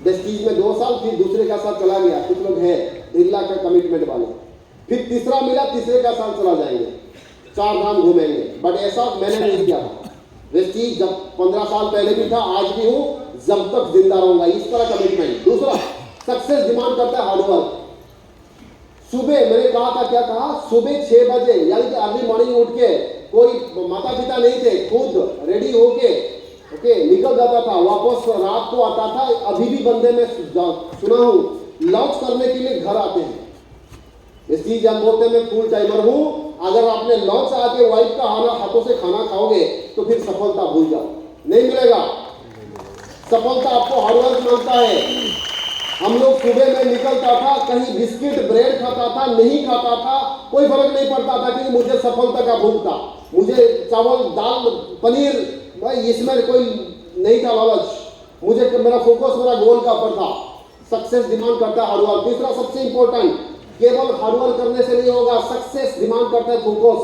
दस्तीज में 2 साल, फिर दूसरे का साथ चला गया। कुछ लोग है ढीला का कमिटमेंट वाले, फिर तीसरा मिला, तीसरे का साथ चला जाएंगे, 4 धाम घूमेंगे। बट ऐसा मैंने नहीं किया था। वेस्टीज जब 15 साल पहले भी था, आज भी हूं, जब तक जिंदा रहूंगा, इस तरह कमिटमेंट। दूसरा, सक्सेस डिमांड करता है हार्डवर्क। सुबह मैंने कहा था, क्या कहा, सुबह 6 बजे यानी कि अर्ली मॉर्निंग उठ के, कोई माता पिता नहीं थे, खुद रेडी होके निकल जाता था, वापस रात को आता था। अभी भी बंदे में सुना हूं लॉन्च करने के लिए घर आते हैं। इस चीज हम बोलते हैं मैं फुल टाइमर हूं। अगर आपने लॉन्च आके वाइफ का हाथों से खाना खाओगे तो फिर सफलता भूल जाओ, नहीं मिलेगा। सफलता आपको हार्डवर्क मांगता है। हम लोग सुबह में निकलता था, कहीं बिस्किट ब्रेड खाता था, नहीं खाता था, कोई फर्क नहीं पड़ता था, क्योंकि मुझे सफलता का भूख था। मुझे चावल दाल पनीर, भाई इसमें कोई नहीं था लालच, मुझे मेरा फोकस मेरा गोल का ऊपर था। सक्सेस डिमांड करता है हार्डवर्क। तीसरा सबसे इंपॉर्टेंट, केवल हार्डवर्क करने से नहीं होगा, सक्सेस डिमांड करता है फोकस।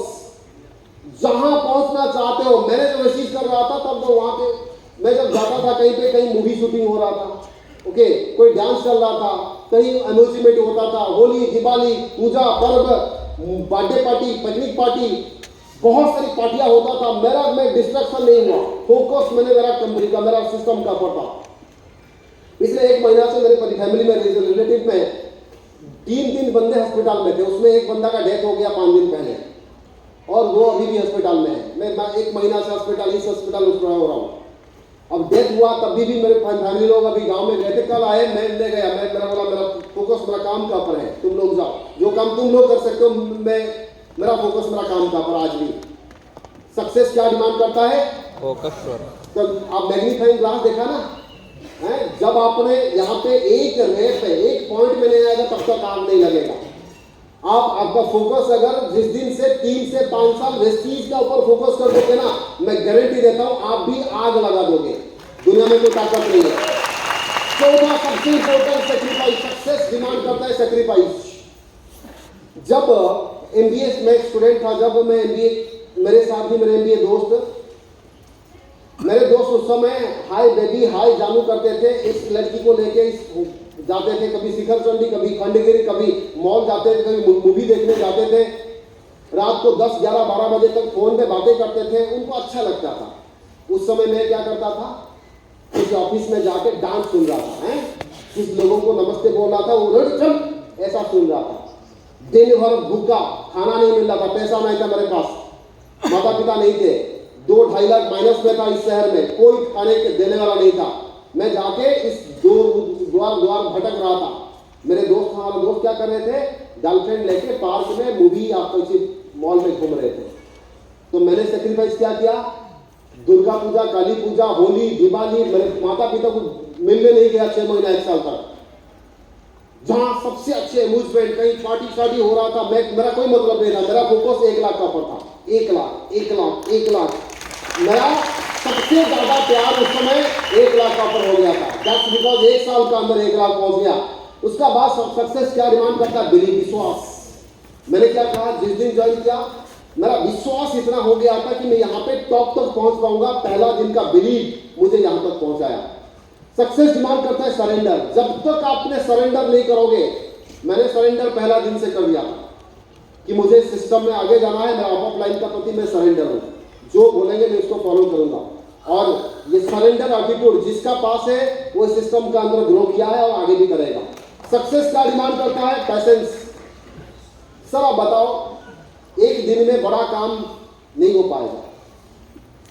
जहां पहुंचना चाहते हो, मैंने जो कोशिश कर रहा था तब तो वहां पे मैं जब जाता था कहीं पे, कहीं मूवी शूटिंग हो रहा था, कोई डांस चल रहा था, कहीं अम्यूजमेंट होता था, होली, दिवाली, पूजा पर्व, बर्थडे पार्टी, पिकनिक पार्टी, बहुत सारी पार्टियां होता था। मैं डिस्ट्रैक्शन नहीं हुआ, फोकस मैंने मेरा कंपनी का, मेरा सिस्टम का पर था। पिछले 1 महीना से मेरे फैमिली में, रिलेटिव में 3 बंदे अस्पताल में थे। उसमें एक बंदा का डेथ हो गया 5 दिन पहले, और वो अभी भी अस्पताल में है। मैं 1 महीना से अस्पताल हो रहा हूँ। अब डेथ हुआ तब भी मेरे फैमिली लोग अभी गांव में गए थे, कल आए, मैं ले गया। मेरा फोकस मेरा काम का पर है, तुम लोग जाओ, जो काम तुम लोग कर सकते हो, मेरा फोकस मेरा काम का पर। आज भी सक्सेस क्या डिमांड करता है? फोकस। तो आप मैग्नीफाइंग ग्लास देखा ना, जब आपने यहाँ पे एक रेट पे, एक पॉइंट में नहीं आएगा तब तक आग नहीं लगेगा। आपका फोकस अगर जिस दिन से 3 से 5 साल वेस्टीज का ऊपर फोकस कर दोगे ना, मैं गारंटी देता हूं आप भी आग लगा दोगे। दुनिया में कोई ताकत नहीं है। चौथा सबसे इंपॉर्टेंट, सेक्रीफाइस। सक्सेस डिमांड करता है सेक्रीफाइस। जब एमबीए में स्टूडेंट था, जब मैं एमबीए, मेरे साथ भी मेरे एमबीए दोस्त, मेरे दोस्त उस समय हाय बेबी हाय जानू करते थे। इस लड़की को लेके जाते थे, कभी शिखर चंडी, कभी खंडगिरी, कभी मॉल जाते थे, कभी मूवी देखने जाते थे। रात को 10, 11, 12 बजे तक फोन पे बातें करते थे, उनको अच्छा लगता था। उस समय मैं क्या करता था, किसी ऑफिस में जाके डांस सुन रहा था, किस लोगों को नमस्ते बोल रहा था, वो ऐसा सुन रहा था। दिन भर भूखा, खाना नहीं मिल रहा था, पैसा नहीं था मेरे पास, माता पिता नहीं थे, 2-2.5 लाख माइनस में था इस शहर में, कोई खाने के देने वाला नहीं था। मैं जाके इस द्वार भटक रहा था। मेरे दोस्त, हमारा दोस्त क्या कर रहे थे, गर्लफ्रेंड लेके पार्क में मूवी या किसी मॉल में घूम रहे थे। तो मैंने सेक्रीफाइस क्या किया, दुर्गा पूजा, काली पूजा, होली, दिवाली, मेरे माता पिता को मिलने नहीं गया 6 महीना 1 साल तक। जहां सबसे अच्छे अम्यूजमेंट, कहीं पार्टी शादी हो रहा था, मेरा कोई मतलब नहीं था, मेरा फोकस 1 लाख का ऊपर था। 1 लाख 1 लाख 1 लाख, मेरा सबसे ज्यादा प्यार उस समय 1 लाख का ऊपर हो गया था। दैट्स बिकॉज 1 साल का अंदर 1 लाख पहुंच गया। उसका बाद सक्सेस क्या डिमांड करता है, बिलीव, विश्वास। मैंने क्या कहा, जिस दिन ज्वाइन किया मेरा विश्वास इतना हो गया था कि मैं यहाँ पे टॉप तक पहुंच पाऊंगा। पहला दिन का बिलीव मुझे यहाँ तक पहुंचाया। सक्सेस डिमांड करता है सरेंडर। जब तक आपने सरेंडर नहीं करोगे, मैंने सरेंडर पहला दिन से कर दिया कि मुझे सिस्टम में आगे जाना है, मेरा अप लाइन का प्रति मैं सरेंडर हूं, जो बोलेंगे मैं उसको फॉलो करूंगा। और ये सरेंडर एटीट्यूड जिसका पास है वो सिस्टम का अंदर ग्रो किया है और आगे भी करेगा। सक्सेस का डिमांड करता है पैसेंस। सर आप बताओ, एक दिन में बड़ा काम नहीं हो पाएगा।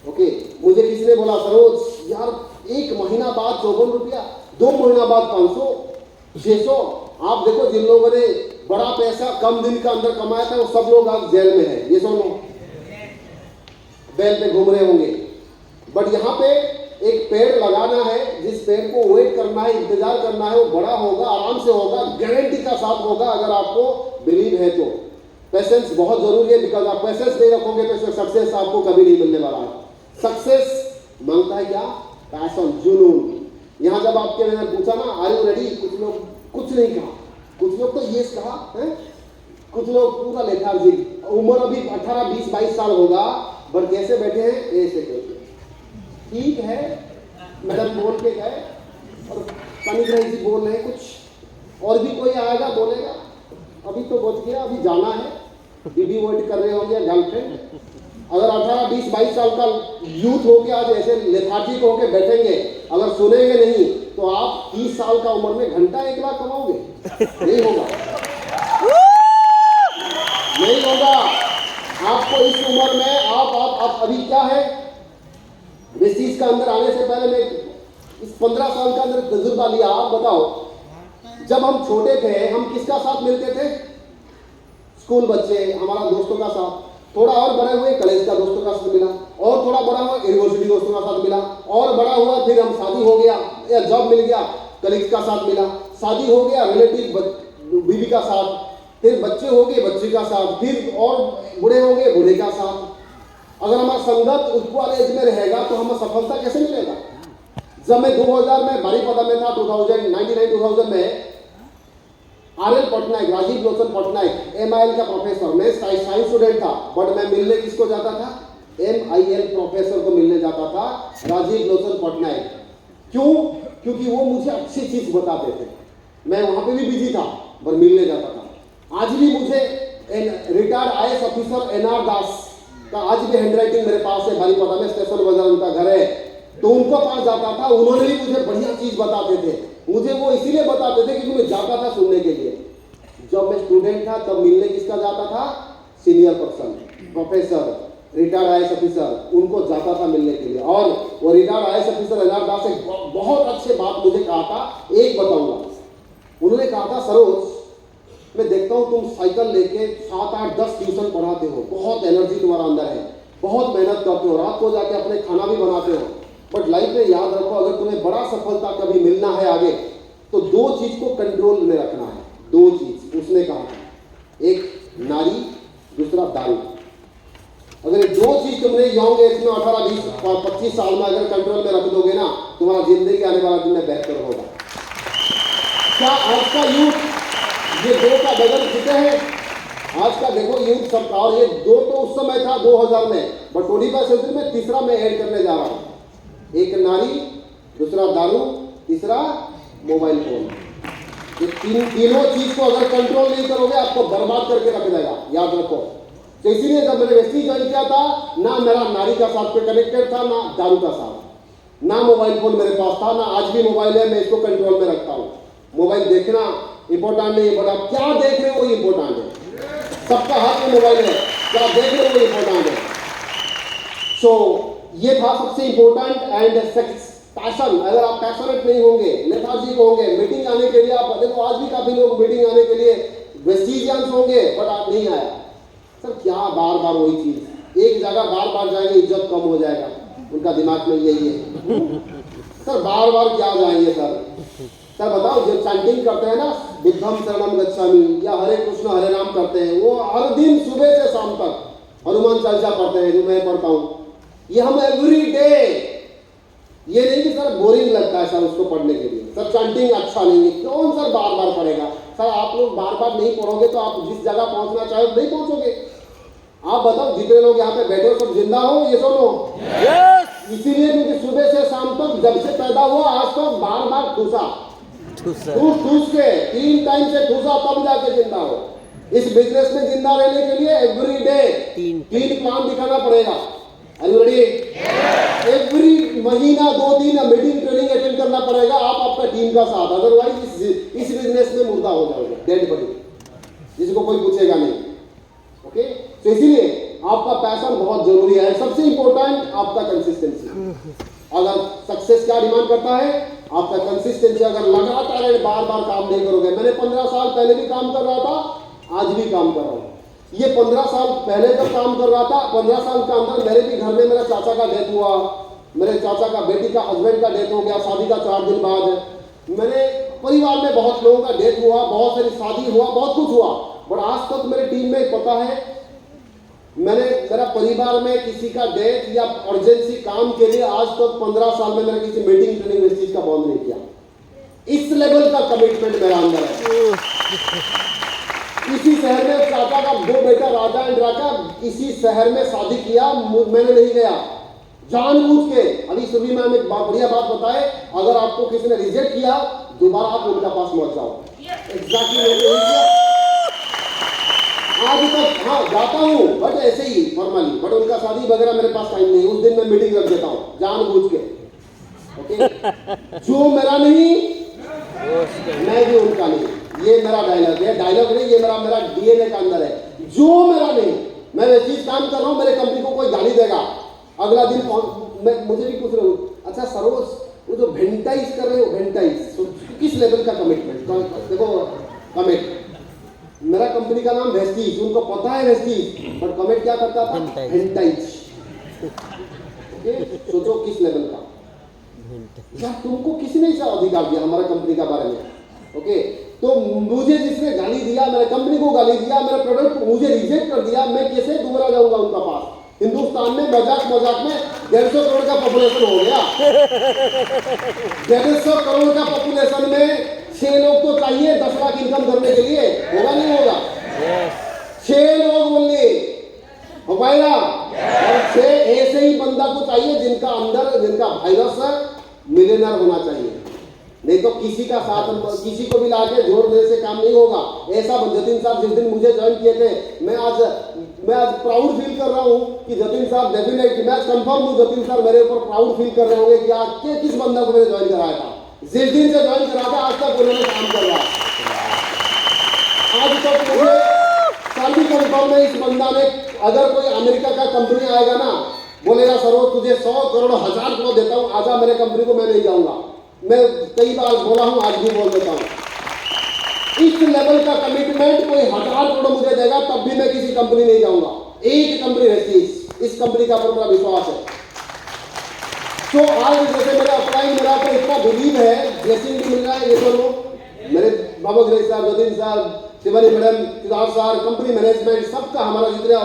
ओके, मुझे किसी ने बोला सरोज यार 1 महीना बाद 54 रुपया, 2 महीना बाद 500 600। आप देखो जिन लोगों ने बड़ा पैसा कम दिन का अंदर कमाया था वो सब लोग आज जेल में है, ये सुनो, बेल पे घूम रहे होंगे। बट यहाँ पे एक पेड़ लगाना है, जिस पेड़ को वेट करना है, इंतजार करना है, वो बड़ा होगा, आराम से होगा, गारंटी का साथ होगा अगर आपको बिलीव है तो। पेशेंस बहुत जरूरी है, बिकॉज आप पेशेंस नहीं रखोगे तो सक्सेस आपको कभी नहीं मिलने वाला है। सक्सेस मांगता है क्या, पैशन, जुनून। यहाँ जब आपके मैंने पूछा ना आर यू रेडी, कुछ लोग कुछ नहीं कहा, कुछ लोग तो यस कहा है, कुछ लोग पूरा लेथार्जिक। उम्र अभी 18 20 22 साल होगा, बट कैसे बैठे हैं, ऐसे बैठे। ठीक है मैडम बोल के गए और पानी जी बोल रहे हैं कुछ, और भी कोई आएगा बोलेगा, अभी तो बच गया, अभी जाना है, बीबी वेट कर रहे होंगे, गर्लफ्रेंड। अगर 18 20 22 साल का यूथ होके आज ऐसे लेथार्जिक होके बैठेंगे, अगर सुनेंगे नहीं तो आप 30 साल का उम्र में घंटा 1 लाख कमाओगे? नहीं होगा, नहीं होगा। आपको इस उम्र में आप अभी क्या है, इस चीज का अंदर आने से पहले मैं इस 15 साल का अंदर तजुर्बा लिया। आप बताओ, जब हम छोटे थे हम किसका साथ मिलते थे, स्कूल बच्चे, हमारा दोस्तों का साथ। थोड़ा और बड़े हुए कॉलेज का दोस्तों का साथ मिला, और थोड़ा बड़ा हुआ यूनिवर्सिटी दोस्तों का साथ मिला, और बड़ा हुआ फिर हम शादी हो गया या जॉब मिल गया, कलीग का साथ मिला, शादी हो गया रिलेटिव बीवी का साथ, फिर बच्चे हो गए बच्ची का साथ, फिर और बूढ़े हो गए बूढ़े का साथ। अगर हमारा संगत उस वाले एज में रहेगा तो हमें सफलता कैसे मिलेगा। जब मैं 2000 में बारीपदा में था, 1999-2000 में आर.एल. पटनायक, राजीव लोचन पटनायक MIL का प्रोफेसर, मैं साइंस स्टूडेंट था, बट मैं मिलने किसको जाता था, MIL प्रोफेसर को मिलने जाता था, राजीव लोचन पटनायक। क्यों? क्योंकि वो मुझे अच्छी चीज बताते थे। मैं वहां पे भी बिजी था पर मिलने जाता था। आज भी मुझे रिटायर्ड IAS ऑफिसर NR दास का आज भी हैंडराइटिंग मेरे पास है, बारीपदा में स्टेशन बाजार उनका घर है, तो उनको पास जाता था, उन्होंने भी मुझे बढ़िया चीज बताते थे। मुझे वो इसीलिए बताते थे क्योंकि मैं जाता था सुनने के लिए। जब मैं स्टूडेंट था तब मिलने किसका जाता था, senior person, professor, retired IAS officer, उनको जाता था मिलने के लिए। और वो रिटायर्ड IAS ऑफिसर NR दास एक बहुत अच्छे बात मुझे कहा था, एक बताऊंगा। उन्होंने कहा था, सरोज मैं देखता हूं तुम साइकिल लेके 7 8 10 ट्यूशन पढ़ाते हो, बहुत एनर्जी तुम्हारा अंदर है, बहुत मेहनत करते हो, रात को जाके अपने खाना भी बनाते हो, बट लाइफ में याद रखो अगर तुम्हें बड़ा सफलता कभी मिलना है आगे तो 2 चीज को कंट्रोल में रखना है। 2 चीज उसने कहा था, एक नारी, दूसरा दारू। अगर ये 2 चीज तुमने यंग एज में 18 20 25 साल में अगर कंट्रोल में रख दोगे ना, तुम्हारा जिंदगी आने वाला दिन में बेहतर होगा। क्या आज का यूथ ये 2 का बदल चुके हैं? आज का देखो यूथ सब, और ये 2 तो उस समय था 2000 में, बट 25 सेंचुरी में तीसरा मैं ऐड करने जा रहा हूं। एक नारी, दूसरा दारू, तीसरा मोबाइल फोन। ये तीनों चीज को अगर कंट्रोल नहीं करोगे आपको बर्बाद करके रख देगा, याद रखो। तो इसीलिए जब मैंने वेस्टी ज्वाइन किया था, ना मेरा नारी का साथ पे कनेक्टेड था, ना दारू का साथ, ना मोबाइल फोन मेरे पास था, ना आज भी मोबाइल है, मैं इसको कंट्रोल में रखता हूँ। मोबाइल देखना इंपॉर्टेंट नहीं है, बट आप क्या देख रहे हो वो इंपॉर्टेंट है। सबका हाथ में मोबाइल है, क्या देख रहे हो वो इंपॉर्टेंट है। सो ये था सबसे इंपॉर्टेंट एंड पैशन। अगर आप पैशनेट नहीं होंगे, लेथार्जिक होंगे, मीटिंग आने के लिए आप देखो, आज भी काफी लोग मीटिंग आने के लिए वेस्टिजियंस होंगे, बट आप नहीं आया। सर क्या बार बार वही चीज, एक जगह बार बार जाएंगे इज्जत कम हो जाएगा, उनका दिमाग में यही है। सर बार बार क्या जाएंगे सर? सर बताओ, जो चैंटिंग करते हैं ना, बुद्धम शरणम गच्छामि या हरे कृष्ण हरे राम करते हैं, वो हर दिन सुबह से शाम तक हनुमान चालीसा पढ़ते हैं, जो मैं पढ़ता हूँ, ये हम एवरी डे। ये नहीं कि सर बोरिंग लगता है सर उसको पढ़ने के लिए, सर चैंटिंग अच्छा नहीं है, कौन सर बार बार पढ़ेगा? सर आप लोग बार बार नहीं पढ़ोगे तो आप जिस जगह पहुंचना चाहे नहीं पहुंचोगे। आप बताओ, जितने लोग यहाँ पे बैठे हो सब जिंदा हो, ये सुनो। इसीलिए क्योंकि सुबह से शाम तक, जब से पैदा हुआ आज तक बार बार ठूसा, ठूस के 3 टाइम से ठूसा, तब जाके जिंदा हो। इस बिजनेस में जिंदा रहने के लिए एवरी डे 3 काम दिखाना पड़ेगा। एवरी महीना 2-3 मीटिंग ट्रेनिंग अटेंड करना पड़ेगा आप आपका टीम का साथ, अदरवाइज इस बिजनेस में मुर्दा हो जाओगे, डेड बॉडी, जिसको कोई पूछेगा नहीं। ओके, तो इसीलिए आपका पैशन बहुत जरूरी है। सबसे इंपॉर्टेंट आपका कंसिस्टेंसी। अगर सक्सेस क्या डिमांड करता है? आपका कंसिस्टेंसी। अगर लगातार बार बार काम नहीं करोगे, मैंने 15 साल पहले भी काम कर रहा था, आज भी काम कर रहा हूं। ये 15 साल पहले जब काम कर रहा था, 15 साल के अंदर मेरे भी घर में मेरा चाचा का डेथ हुआ, मेरे चाचा का बेटी का हस्बैंड का डेथ हो गया शादी का 4 दिन बाद। मेरे परिवार में बहुत लोगों का डेथ हुआ, बहुत सारी शादी हुआ, बहुत कुछ हुआ, बट आज तक मेरे टीम में पता है, मैंने मेरा परिवार में किसी का डेथ या अर्जेंसी काम के लिए आज तक 15 साल में मैंने किसी मीटिंग ट्रेनिंग इस चीज का बंद नहीं किया। इस लेवल का कमिटमेंट मेरा अंदर है। इसी शहर में चाचा का 2 बेटा राजा एंड राजा, इसी शहर में शादी किया, मैंने नहीं गया जानबूझ के। अभी सुबह में एक बढ़िया बात बताए, अगर आपको किसी ने रिजेक्ट किया, दोबारा आप उनका पास मत जाओ। एग्जैक्टली मैंने यही किया आज तक। हाँ जाता हूँ, बट ऐसे ही फॉर्मली, बट उनका शादी वगैरह मेरे पास टाइम नहीं, उस दिन मैं मीटिंग रख देता हूँ जानबूझ के। ओके, जो मेरा नहीं मैं भी उनका नहीं, ये मेरा डायलॉग है। डायलॉग नहीं, ये मेरा डीएनए का अंदर है। जो मेरा नहीं, मैं वैसे चीज काम कर रहा हूँ, मेरे कंपनी को कोई गाली देगा, अगला दिन मुझे भी पूछ रहे हो, अच्छा सरोज वो जो वेंटाइज कर रहे हो, वेंटाइज किस लेवल का कमिटमेंट? देखो कमिट, मेरा कंपनी का नाम वेस्टीज, उनको पता है वेस्टीज, बट कमिट क्या करता था? वेंटाइज। ओके, सोचो किस लेवल का। या तुमको किसी ने अधिकार दिया हमारा कंपनी का बारे में? ओके, तो मुझे जिसने गाली दिया, मेरे कंपनी को गाली दिया, मेरा प्रोडक्ट मुझे रिजेक्ट कर दिया, मैं कैसे दोबारा जाऊंगा उनका पास? हिंदुस्तान में मजाक मजाक में 150 करोड़ का पॉपुलेशन हो गया। 150 करोड़ का पॉपुलेशन में 6 लोग तो चाहिए 10 लाख इनकम करने के लिए, होगा नहीं होगा? 6 लोग बोलिए हो पाएगा। और 6 ऐसे ही बंदा को चाहिए जिनका अंदर, जिनका वायरस मिलियनर होना चाहिए। नहीं तो किसी का साथ, किसी को भी लाके जोड़ देने से काम नहीं होगा। ऐसा जतिन साहब जिस दिन मुझे ज्वाइन किए थे, मैं आज प्राउड फील कर रहा हूँ कि जतिन साहब डेफिनेटली, मैं कंफर्म हूँ जतिन साहब मेरे ऊपर प्राउड फील कर रहे होंगे कि आज किस बंदा को मैंने ज्वाइन कराया था। जिस दिन से ज्वाइन करा था आज तक उन्होंने काम कर रहा है। आज तक मुझे साल भी कंफर्म है, इस बंदा ने, अगर कोई अमेरिका का कंपनी आएगा ना, बोलेगा सरोज तुझे 100 करोड़ 1000 करोड़ देता हूँ, आजा मेरे कंपनी को, मैं नहीं जाऊंगा। मैं कई बार बोला हूं, आज भी बोल देता हूं। इस लेवल का कमिटमेंट कोई 1000 करोड़ मुझे देगा तब भी मैं किसी कंपनी नहीं जाऊंगा। एक कंपनी रहती है, इस कंपनी का पर मेरा विश्वास है। तो आज जैसे मेरा अप्लाई, मेरा तो इतना बिलीव है, ब्लेसिंग भी मिल रहा है। ये दोनों मेरे बाबा ग्रेस साहब, जतिन साहब, शिवानी मैडम, सिद्धार्थ साहब, कंपनी मैनेजमेंट, सबका, हमारा जितने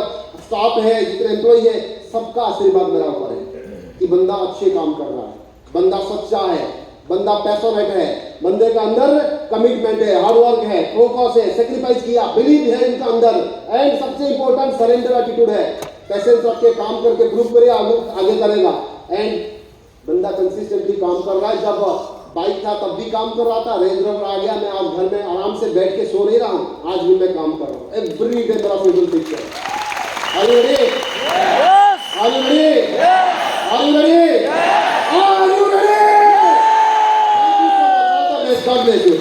स्टाफ है, जितने एम्प्लॉय है, सबका आशीर्वाद मेरा ऊपर है कि बंदा अच्छे काम कर रहा है, बंदा सच्चा है, बंदा पैशनेट है, बंदे का अंदर कमिटमेंट है, हार्ड वर्क है, फोकस है, सेक्रीफाइस किया, बिलीव है इनका अंदर, एंड सबसे इंपॉर्टेंट सरेंडर एटीट्यूड है। पेशेंस रख के काम करके प्रूव करे, आगे करेगा। एंड बंदा कंसिस्टेंटली काम कर रहा है। जब बाइक था तब भी काम कर रहा था, रेंज रोवर आ गया, मैं आज घर में आराम से बैठ के सो नहीं रहा हूँ, आज भी मैं काम कर रहा हूँ। एवरी डे मेरा शेड्यूल फिक्स है। Are you ready? Are you ready? Are you ready? Are you ready? God bless you.